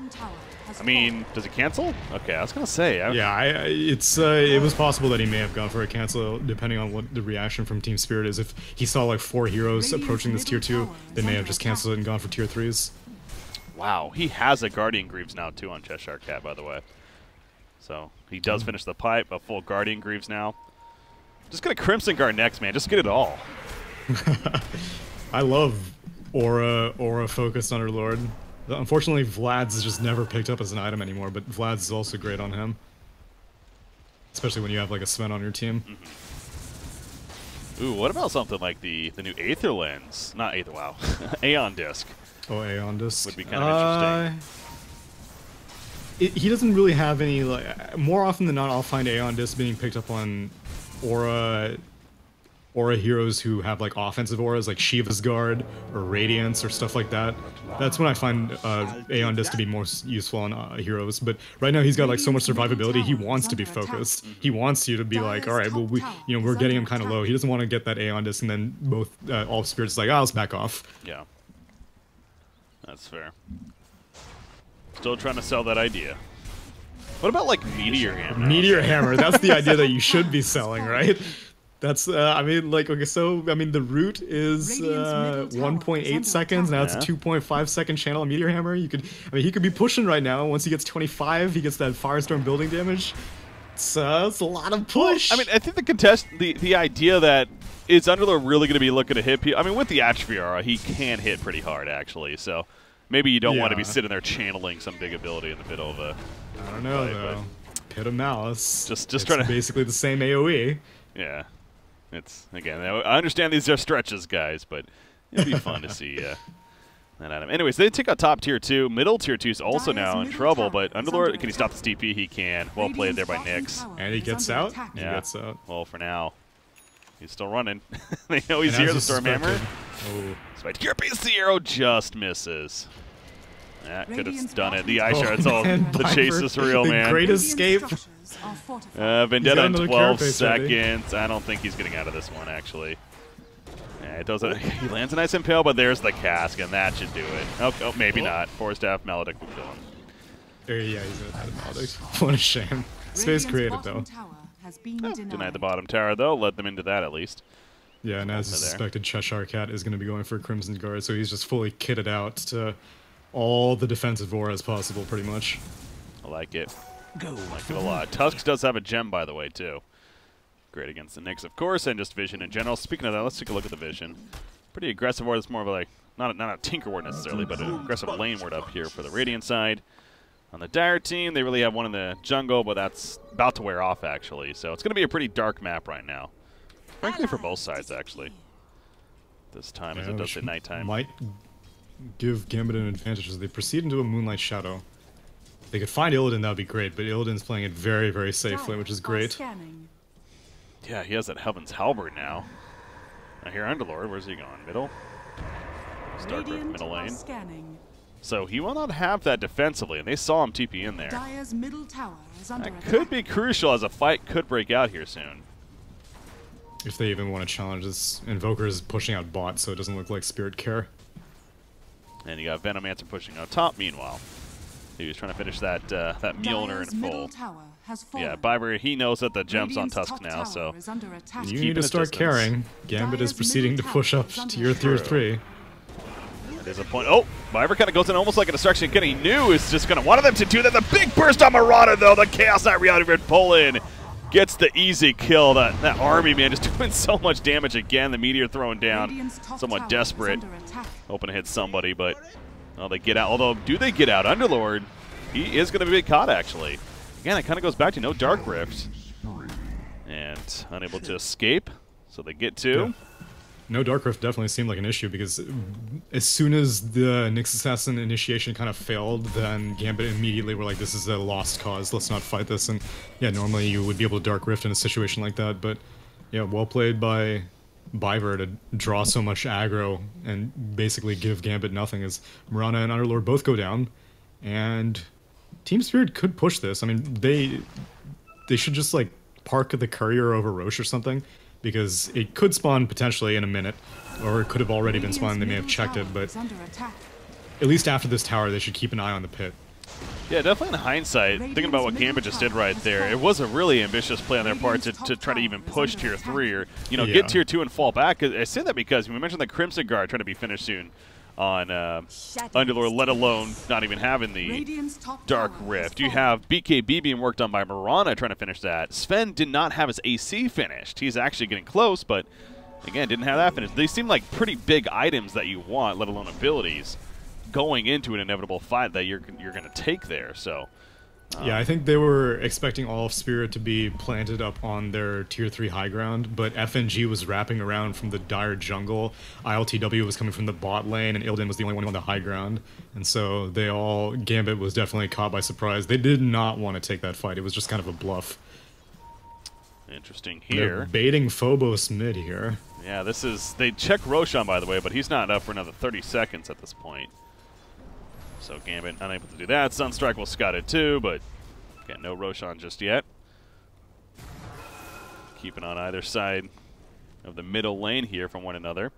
I mean, does it cancel? Okay, I was going to say. Yeah, it was possible that he may have gone for a cancel, depending on what the reaction from Team Spirit is. If he saw like 4 heroes approaching this tier 2, they may have just canceled it and gone for tier 3s. Wow, he has a Guardian Greaves now too on Cheshire Cat, by the way. So he does finish the pipe, a full Guardian Greaves now. Just get a Crimson Guard next, man. Just get it all. I love Aura focused Underlord. Unfortunately, Vlad's just never picked up as an item anymore, but Vlad's is also great on him. Especially when you have like a Sven on your team. Ooh, what about something like the new Aether Lens? Not Aether, wow. Aeon Disc. Oh, Aeon Disc. Would be kind of interesting. He doesn't really have any, like, more often than not I'll find Aeon Disc being picked up on Aura heroes who have like offensive auras like Shiva's Guard or Radiance or stuff like that. That's when I find Aeon Disc to be more useful on heroes, but right now he's got like so much survivability, he wants to be focused. He wants you to be like, alright, well we're getting him kind of low. He doesn't want to get that Aeon Disc and then both all spirits like, oh, let's back off. Yeah. That's fair. Still trying to sell that idea. What about like Meteor Hammer? Meteor Hammer, that's the idea that you should be selling, right? That's, I mean, like, okay, so, I mean, the root is 1.8 seconds, now it's a 2.5 second channel on Meteor Hammer. You could, I mean, he could be pushing right now. Once he gets 25, he gets that Firestorm building damage. It's a lot of push. Well, I mean, I think the idea that is Underlord really going to be looking to hit people. I mean, with the Atrophy Aura, he can hit pretty hard, actually, so maybe you don't want to be sitting there channeling some big ability in the middle of a... I don't know, though. Pit of Malice. Just trying to... basically the same AoE. Yeah. It's, again, I understand these are stretches, guys, but it'd be fun to see that item. Anyways, they take out top tier 2. Middle tier 2 is also now in trouble, but Underlord, can he stop the TP? He can. Well played there by Nyx. And he gets out? Yeah. He gets out. Well, for now, he's still running. They know he's here, the Stormhammer. Oh. Your PC arrow just misses. That could have done it. The eye shard's all. The chase is real, man. The great escape. Vendetta in 12 seconds. I don't think he's getting out of this one, actually. Yeah, It doesn't. He lands a nice impale, but there's the cask, and that should do it. Oh, maybe not. Force staff, Maledict will kill him. Yeah, he's gonna have Maledict. What a shame. Space created though. Denied the bottom tower though. Led them into that at least. Yeah, and as suspected, Cheshire Cat is going to be going for Crimson Guard, so he's just fully kitted out to all the defensive auras possible, pretty much. I like it. I like it a lot. Tusk does have a gem, by the way, too. Great against the Nyx, of course, and just vision in general. Speaking of that, let's take a look at the vision. Pretty aggressive ward. It's more of a, like, not a Tinker ward necessarily, but an aggressive lane ward up here for the Radiant side. On the Dire team, they really have one in the jungle, but that's about to wear off, actually. So it's going to be a pretty dark map right now. Frankly, for both sides, actually. This time, as it does at nighttime. Might give Gambit an advantage as they proceed into a Moonlight Shadow. If they could find Illidan, that would be great, but Illidan's playing it very, very safely, which is great. Yeah, he has that Heaven's Halberd now. Now here, Underlord, where's he going? Middle? Starcraft middle lane. So he will not have that defensively, and they saw him TP in there. Dire's middle tower is under That could be crucial as a fight could break out here soon. If they even want to challenge this, Invoker is pushing out bot, so it doesn't look like Spirit care. And you got Venomancer pushing out top. Meanwhile, he was trying to finish that Mjolnir in full. Yeah, Biber, he knows that the gem's on Tusk now, so you need to start caring. Gambit is proceeding to push up to your tier 3. There's a point. Oh, Biber kind of goes in almost like a distraction. Again, he knew is just going to want them to do that. The big burst on Marauder, though. The Chaos Knight Reality Grid pull in. Gets the easy kill. That army, man, just doing so much damage again. The meteor throwing down. Somewhat desperate. Hoping to hit somebody, but well, they get out. Although, do they get out? Underlord, he is going to be caught, actually. Again, it kind of goes back to no Dark Rift. And unable to escape. So they get two. Yeah. No Dark Rift definitely seemed like an issue because as soon as the Nyx Assassin initiation kind of failed, then Gambit immediately were like, this is a lost cause, let's not fight this. And yeah, normally you would be able to Dark Rift in a situation like that, but yeah, well played by Biver to draw so much aggro and basically give Gambit nothing as Mirana and Underlord both go down. And Team Spirit could push this. I mean, they should just like park the Courier over Roche or something, because it could spawn potentially in a minute, or it could have already been spawned. They may have checked it, but at least after this tower, they should keep an eye on the pit. Yeah, definitely in hindsight, thinking about what Gambit just did right there, it was a really ambitious play on their part to try to even push tier 3 or, you know, get tier 2 and fall back. I say that because we mentioned the Crimson Guard trying to be finished soon on Underlord, let alone not even having the Dark Rift. You have BKB being worked on by Mirana trying to finish that. Sven did not have his AC finished. He's actually getting close, but again, didn't have that finished. They seem like pretty big items that you want, let alone abilities, going into an inevitable fight that you're going to take there. So yeah, I think they were expecting all of Spirit to be planted up on their tier 3 high ground, but FNG was wrapping around from the Dire jungle. ILTW was coming from the bot lane, and Illidan was the only one on the high ground. And so Gambit was definitely caught by surprise. They did not want to take that fight. It was just kind of a bluff. Interesting here. They're baiting Phobos mid here. Yeah, they check Roshan, by the way, but he's not up for another 30 seconds at this point. So Gambit unable to do that. Sunstrike will scout it too, but again, no Roshan just yet. Keeping on either side of the middle lane here from one another,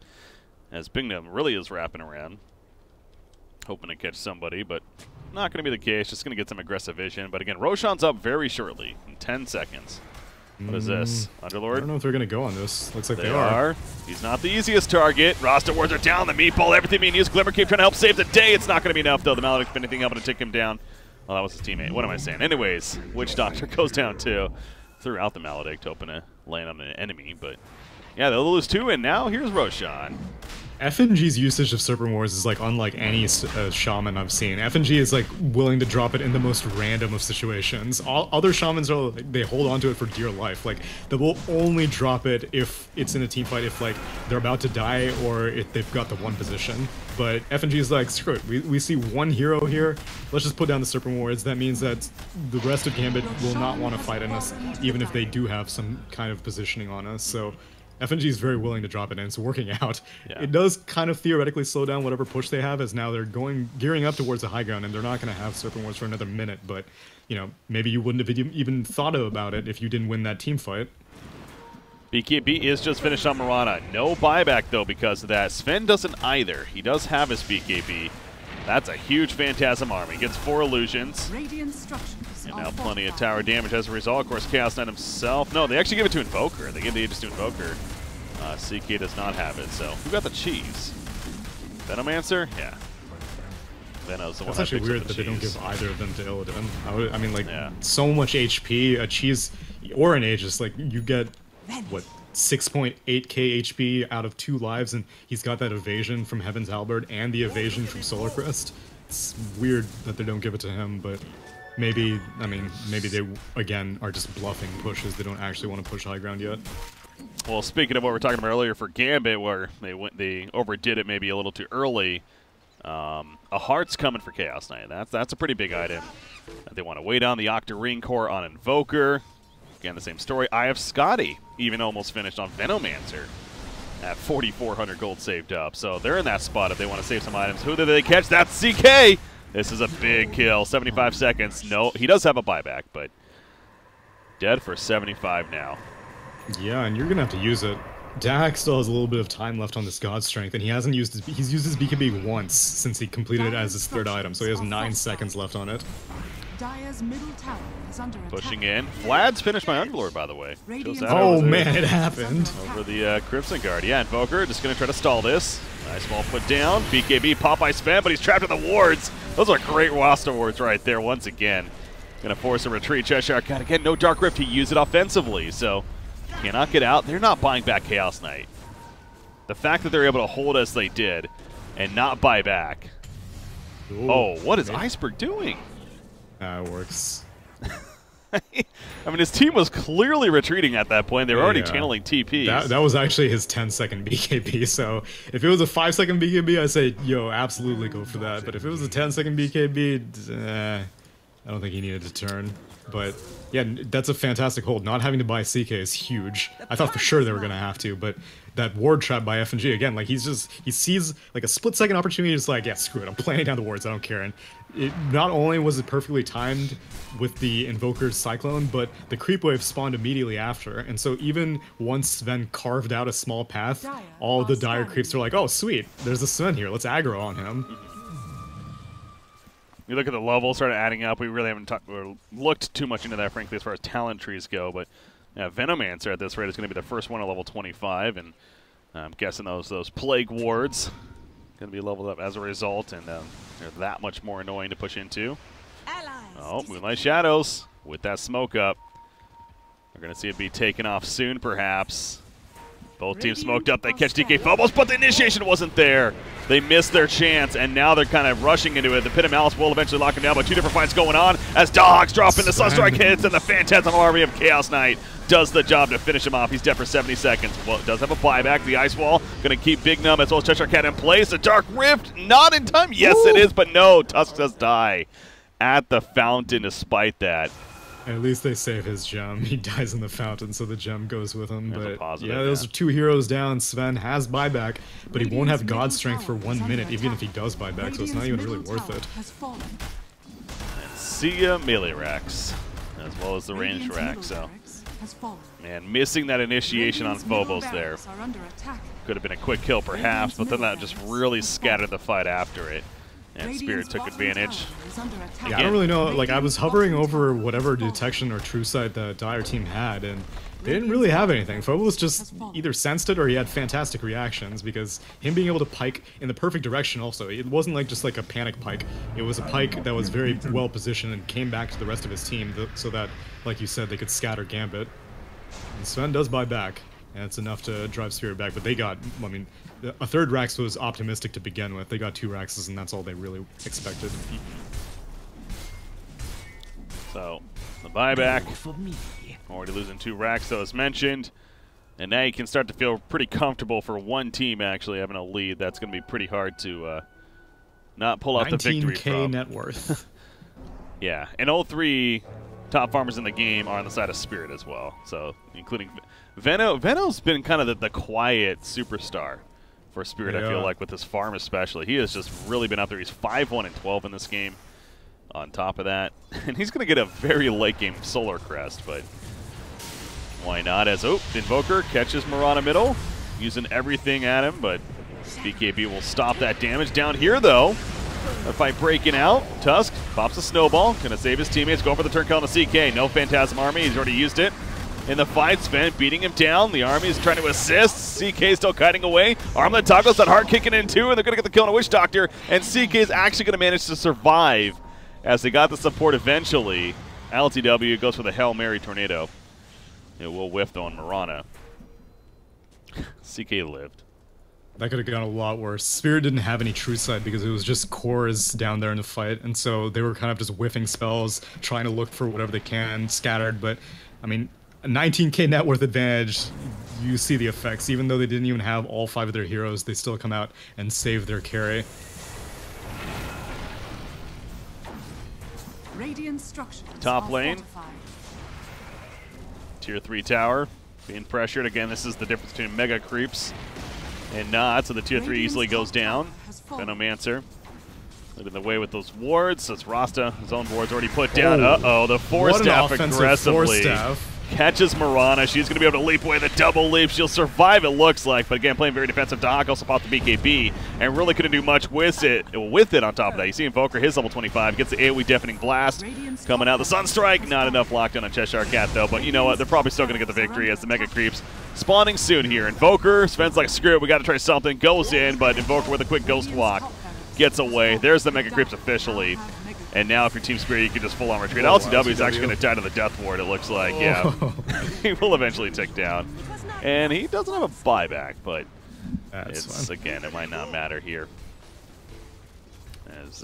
as Bingham really is wrapping around, hoping to catch somebody, but not going to be the case. Just going to get some aggressive vision. But again, Roshan's up very shortly, in 10 seconds. What is this? Underlord? I don't know if they're going to go on this. Looks like they are. He's not the easiest target. Rasta wards are down. The meatball, everything being used. Glimmer Cape trying to help save the day. It's not going to be enough, though. The Maledict finishing able to take him down. Well, that was his teammate. What am I saying? Anyways, Witch Doctor goes down, too. Threw out the Maledict, hoping to land on an enemy. But, yeah, they'll lose 2, and now here's Roshan. FNG's usage of Serpent Wars is like unlike any shaman I've seen. FNG is like willing to drop it in the most random of situations. All other shamans are like, they hold on to it for dear life. Like they will only drop it if it's in a team fight, if like they're about to die or if they've got the one position. But FNG is like, screw it. We see one hero here. Let's just put down the Serpent Wards. That means that the rest of Gambit will not want to fight on us, even if they do have some kind of positioning on us. So FNG is very willing to drop it, and it's working out. Yeah. It does kind of theoretically slow down whatever push they have, as now they're gearing up towards the high ground, and they're not going to have Serpent Wars for another minute. But you know, maybe you wouldn't have even thought about it if you didn't win that team fight. BKB is just finished on Mirana. No buyback, though, because of that. Sven doesn't either. He does have his BKB. That's a huge Phantasm army. Gets 4 illusions. And now plenty of tower damage as a result. Of course, Chaos Knight himself. No, they actually give it to Invoker. They give the Aegis to Invoker. CK does not have it. So, who got the cheese? Venomancer? Yeah. Venom's the one That's actually weird that they don't give either of them to Illidan. I mean, like, so much HP, a cheese or an Aegis, like, you get, what, 6.8k HP out of 2 lives, and he's got that evasion from Heaven's Halberd and the evasion from Solar Crest. It's weird that they don't give it to him, but maybe, I mean, maybe they, again, are just bluffing pushes. They don't actually want to push high ground yet. Well, speaking of what we were talking about earlier for Gambit, where they overdid it maybe a little too early, a Heart's coming for Chaos Knight. That's a pretty big item. They want to weigh down the Octarine Core on Invoker. Again, the same story. I have Scotty, even almost finished on Venomancer at 4,400 gold saved up. So they're in that spot if they want to save some items. Who did they catch? That's CK! This is a big kill. 75 seconds. No, he does have a buyback, but dead for 75 now. Yeah, and you're going to have to use it. Dak still has a little bit of time left on this God Strength, and he hasn't used his, he's used his BKB once since he completed it as his 3rd item, so he has 9 seconds left on it. Dire's middle tower is under Pushing in. Vlad's finished my Underlord, by the way. Oh man, it happened. Over the Crimson Guard. Yeah, Invoker just going to try to stall this. Nice ball put down. BKB, Popeye Sven, but he's trapped in the wards. Those are great roster wards right there once again. Going to force a retreat. Cheshire Cat again, no Dark Rift. He used it offensively, so cannot get out. They're not buying back Chaos Knight. The fact that they're able to hold as they did and not buy back. Ooh, oh, what is Iceberg doing? It works. I mean, his team was clearly retreating at that point. They were already channeling TPs. That was actually his 10-second BKB, so if it was a 5-second BKB, I'd say, yo, absolutely go for that. But if it was a 10-second BKB, I don't think he needed to turn. But yeah, that's a fantastic hold. Not having to buy CK is huge. I thought for sure they were going to have to, but that ward trap by FNG, again, like he sees like a split-second opportunity, just like, yeah, screw it, I'm playing down the wards, I don't care. And it, not only was it perfectly timed with the Invoker's Cyclone, but the creep wave spawned immediately after. And so even once Sven carved out a small path, all the Dire creeps were like, oh, sweet, there's a Sven here, let's aggro on him. You look at the levels, started adding up. We really haven't looked too much into that, frankly, as far as talent trees go. But yeah, Venomancer at this rate is going to be the first one at level 25, and I'm guessing those Plague Wards going to be leveled up as a result, and they're that much more annoying to push into. Oh, Moonlight Shadows with that smoke up. We're going to see it be taken off soon, perhaps. Both teams smoked up. They catch DK Phobos, but the initiation wasn't there. They missed their chance, and now they're kind of rushing into it. The Pit of Malice will eventually lock him down, but 2 different fights going on as Dogs drop in the Sunstrike hits, and the Phantasm army of Chaos Knight does the job to finish him off. He's dead for 70 seconds. Well, it does have a buyback. The Ice Wall going to keep Big Numb as well as Cheshire Cat in place. The Dark Rift, not in time. Yes, it is, but no. Tusk does die at the fountain despite that. At least they save his gem. He dies in the fountain, so the gem goes with him. There's but yeah, those are 2 heroes down. Sven has buyback, but he won't have God Strength for 1 minute, even if he does buyback, so it's not even really worth it. And see ya, melee racks, as well as the ranged rack. So, man, missing that initiation on Phobos there. Could have been a quick kill, perhaps, but then that just really scattered the fight after it. And Spirit took advantage. Yeah, I don't really know. Like, I was hovering over whatever detection or true sight the Dire team had, and they didn't really have anything. Phobos just either sensed it or he had fantastic reactions, because him being able to pike in the perfect direction also, it wasn't like just like a panic pike. It was a pike that was very well positioned and came back to the rest of his team so that, like you said, they could scatter Gambit. And Sven does buy back, and it's enough to drive Spirit back, but they got, I mean, a 3rd Rax was optimistic to begin with. They got 2 Raxes, and that's all they really expected. So, the buyback. Already losing 2 Rax, though, as mentioned. And now you can start to feel pretty comfortable for one team actually having a lead. That's going to be pretty hard to not pull out the victory from. 19K net worth. Yeah, and all 3 top farmers in the game are on the side of Spirit as well. So, including Veno. Veno's been kind of the quiet superstar for Spirit, I feel like, with this farm especially. He has just really been out there. He's 5-1 and 12 in this game on top of that. And he's going to get a very late game Solar Crest, but Why not? As Invoker catches Marana middle, using everything at him, but BKB will stop that damage. Down here, though, a fight breaking out. Tusk pops a snowball, gonna save his teammates, going for the turn kill on the CK. No Phantasm Army, he's already used it. In the fight, Sven beating him down. The Army is trying to assist. CK still kiting away. Armlet toggles that hard kicking in too, and they're gonna get the kill on a Witch Doctor. And CK is actually gonna manage to survive as they got the support eventually. LTW goes for the Hail Mary Tornado. It will whiff though on Marana. CK lived. That could have gone a lot worse. Spirit didn't have any true sight because it was just cores down there in the fight, and so they were kind of just whiffing spells, trying to look for whatever they can, scattered. But, I mean, a 19k net worth advantage, you see the effects. Even though they didn't even have all 5 of their heroes, they still come out and save their carry. Radiant structures Top are lane. fortified. Tier 3 tower being pressured. Again, this is the difference between Mega Creeps and not, so the Tier 3 easily goes down. Venomancer leading the way with those wards. That's Rasta. His own ward's already put down. Uh-oh, the Force Staff aggressively catches Marana. She's going to be able to leap away the double leap. She'll survive, it looks like, but again, playing very defensive. Dahak also popped the BKB and really couldn't do much with it on top of that. You see Invoker, his level 25, gets the AoE Deafening Blast coming out. The Sunstrike, not enough lockdown on Cheshire Cat, though, but you know what? They're probably still going to get the victory as the Mega Creeps spawning soon here. Invoker, Sven's like, screw it, we got to try something. Goes in, but Invoker with a quick Ghost Walk gets away. There's the Mega Creeps officially. And now if you're Team Spirit, you can just full-on retreat. LTW is actually going to die to the Death Ward, it looks like. Yeah, he will eventually tick down. And he doesn't have a buyback, but again, it might not matter here. As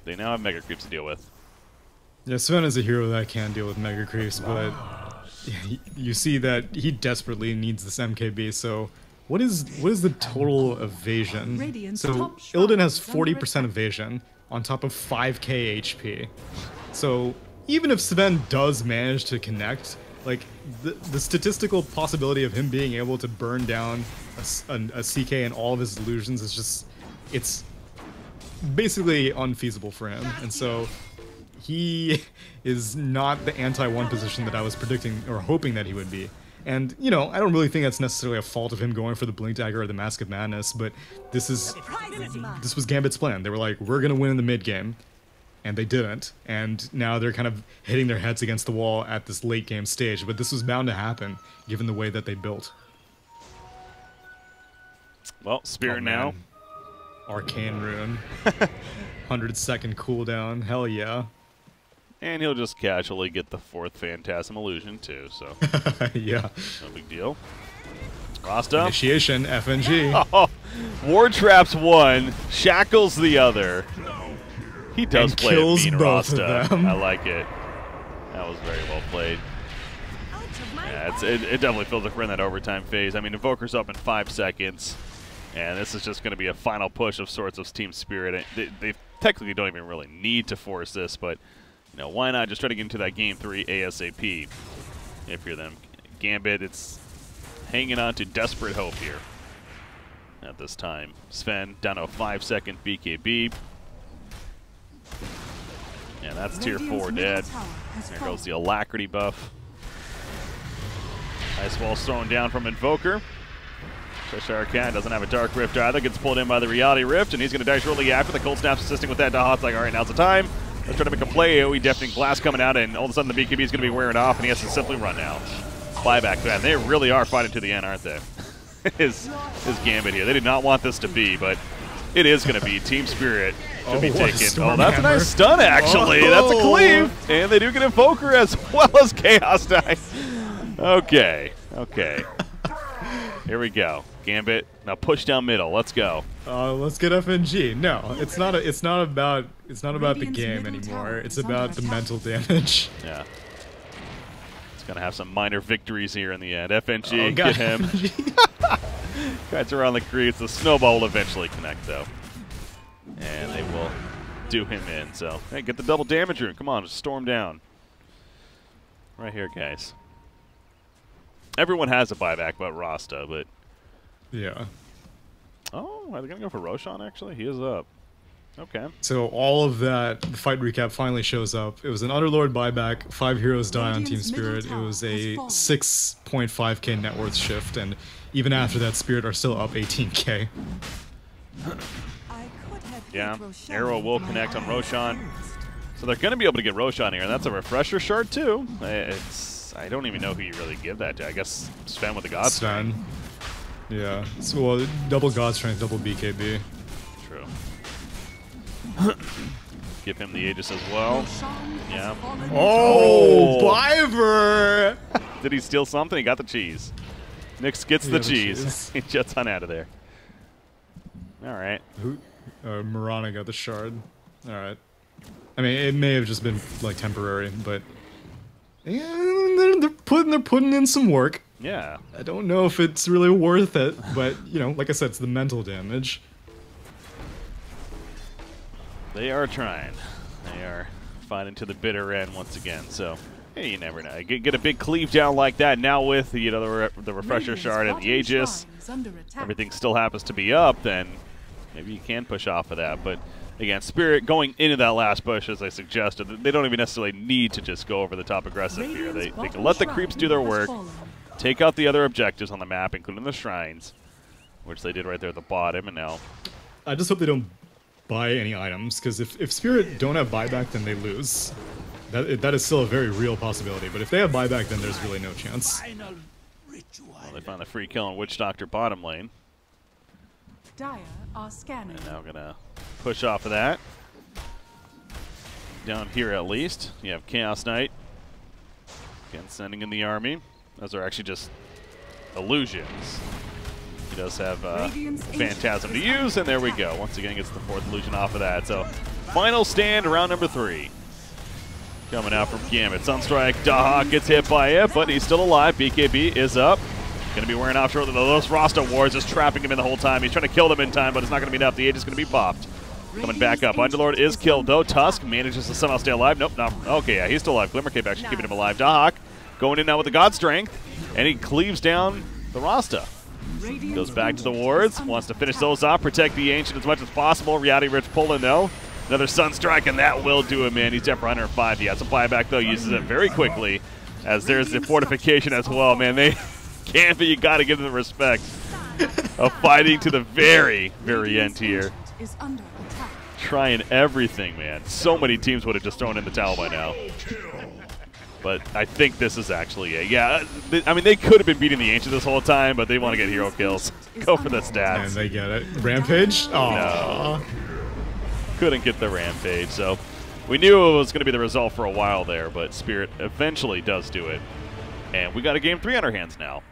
they now have Mega Creeps to deal with. Yeah, Sven is a hero that can deal with Mega Creeps, but you see that he desperately needs this MKB, so what is the total evasion? So Illidan has 40% evasion on top of 5k HP. So even if Sven does manage to connect, like the statistical possibility of him being able to burn down a CK and all of his illusions is just, it's basically unfeasible for him. And so he is not the anti-1 position that I was predicting or hoping that he would be. And, you know, I don't really think that's necessarily a fault of him going for the Blink Dagger or the Mask of Madness, but this was Gambit's plan. They were like, we're going to win in the mid game, and they didn't. And now they're kind of hitting their heads against the wall at this late game stage, but this was bound to happen, given the way that they built. Well, Spirit now. Arcane Rune. 100-second cooldown. Hell yeah. And he'll just casually get the 4th Phantasm Illusion, too, so. Yeah. No big deal. Rasta. Initiation, FNG. Oh, Ward Traps one, Shackles the other. He does and play kills a mean both Rasta. of them. I like it. That was very well played. Yeah, it definitely feels like we're in that overtime phase. I mean, Invoker's up in 5 seconds, and this is just going to be a final push of sorts of Team Spirit. They technically don't even really need to force this, but you know, why not just try to get into that game 3 ASAP if you're them. Gambit, it's hanging on to desperate hope here at this time. Sven down to a 5-second BKB. Yeah, that's tier 4 dead. There goes the Alacrity buff. Ice Wall's thrown down from Invoker. Cheshire Cat doesn't have a Dark Rift either. Gets pulled in by the Reality Rift, and he's going to die shortly after. The Cold Snap's assisting with that. Dahat's like, all right, now's the time. Let's try to make a play. AoE Deafening Blast coming out, and all of a sudden the BKB is going to be wearing off, and he has to simply run now. Buyback, man. They really are fighting to the end, aren't they? his Gambit here. They did not want this to be, but it is going to be. Team Spirit should be taken. Oh, that's a nice stun, actually. That's a cleave. And they do get Invoker as well as Chaos Dice. Okay. Here we go. Gambit, now push down middle. Let's go. Let's get FNG. No, it's not about the game anymore. It's about the mental damage. Yeah. It's gonna have some minor victories here in the end. FNG, get him. Guys around the creeps. The snowball will eventually connect though, and they will do him in. So hey, get the double damage rune. Come on, just storm down. Right here, guys. Everyone has a buyback but Rasta, but yeah. Oh, are they going to go for Roshan, actually? He is up. Okay. So all of that, the fight recap finally shows up. It was an Underlord buyback, 5 heroes die on Team Spirit. It was a 6.5k net worth shift, and even after that, Spirit are still up 18k. Yeah, Arrow will connect on Roshan. So they're going to be able to get Roshan here, and that's a refresher shard too. I don't even know who you really give that to. I guess Sven with the God Strength. Yeah, so well, double God Strength, double BKB. True. Give him the Aegis as well. Yeah. Oh, Biver! Did he steal something? He got the cheese. Nyx gets the cheese. He jets on out of there. All right. Mirana got the shard. All right. I mean, it may have just been like temporary, but yeah, they're putting in some work. Yeah. I don't know if it's really worth it, but you know, like I said, it's the mental damage. They are trying. They are fighting to the bitter end once again. So, hey, you never know. Get a big cleave down like that. Now with the refresher shard and the Aegis, everything still happens to be up. Then maybe you can push off of that. But again, Spirit going into that last push, as I suggested, they don't even necessarily need to just go over the top aggressive here. They can let the creeps do their work, take out the other objectives on the map, including the shrines, which they did right there at the bottom. And now, I just hope they don't buy any items, because if Spirit don't have buyback, then they lose. That is still a very real possibility, but if they have buyback, then there's really no chance. Well, they found the free kill on Witch Doctor bottom lane. Dire are scanning. And now gonna push off of that. Down here at least, you have Chaos Knight. Again, sending in the army. Those are actually just illusions. He does have Phantasm to use, and there we go. Once again, gets the 4th illusion off of that. So, final stand, round number 3. Coming out from Gambit. Sunstrike, Dahak gets hit by it, but he's still alive. BKB is up. Going to be wearing off shortly. Those Rasta Wards is trapping him in the whole time. He's trying to kill them in time, but it's not going to be enough. The Aegis is going to be popped. Coming back up. Underlord is killed, though. Tusk manages to somehow stay alive. Nope, not. Okay, yeah, he's still alive. Glimmer Cape actually keeping him alive. Dahak going in now with the God Strength, and he cleaves down the Rasta. Goes back to the wards, wants to finish those off, protect the Ancient as much as possible. Reality Rich pulling though. Another Sunstrike, and that will do him in. He's down for 105. He has a buyback though, uses it very quickly, as there's the fortification as well. Man, they can't, but you got to give them the respect of fighting to the very, very end here. Trying everything, man. So many teams would have just thrown in the towel by now. But I think this is actually it. Yeah, I mean, they could have been beating the Ancient this whole time, but they want to get hero kills. Go for the stats. And they get it. Rampage? Oh. No. Couldn't get the Rampage, so we knew it was going to be the result for a while there, but Spirit eventually does do it. And we got a game 3 on our hands now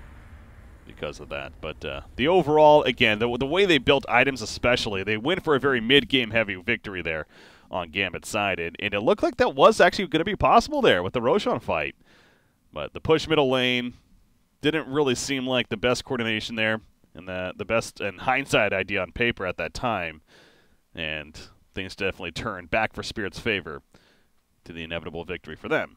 because of that. But the overall, again, the way they built items especially, they went for a very mid-game heavy victory there on Gambit's side, and it looked like that was actually going to be possible there with the Roshan fight. But the push middle lane didn't really seem like the best coordination there, and the best, in hindsight, idea on paper at that time. And things definitely turned back for Spirit's favor to the inevitable victory for them.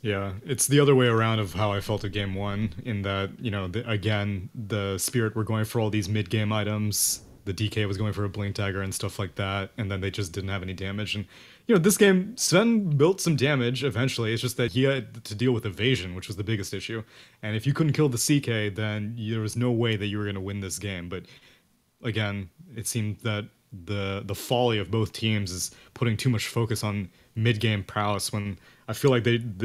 Yeah, it's the other way around of how I felt at game 1, in that, you know, again, the Spirit were going for all these mid-game items. The DK was going for a Blink Dagger and stuff like that, and then they just didn't have any damage. And, you know, this game, Sven built some damage eventually. It's just that he had to deal with evasion, which was the biggest issue. And if you couldn't kill the CK, then there was no way that you were going to win this game. But, again, it seemed that the folly of both teams is putting too much focus on mid-game prowess, when I feel like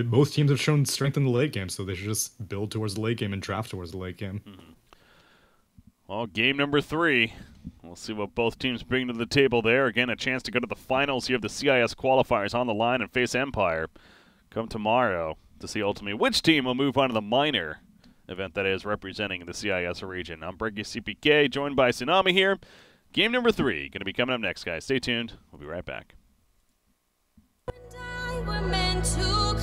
both teams have shown strength in the late game, so they should just build towards the late game and draft towards the late game. Mm-hmm. Well, game number 3. We'll see what both teams bring to the table there. Again, a chance to go to the finals here of the CIS qualifiers on the line and face Empire. Come tomorrow to see ultimately which team will move on to the minor event that is representing the CIS region. I'm Breaky CPK, joined by Tsunami here. Game number 3 going to be coming up next, guys. Stay tuned. We'll be right back. We're meant to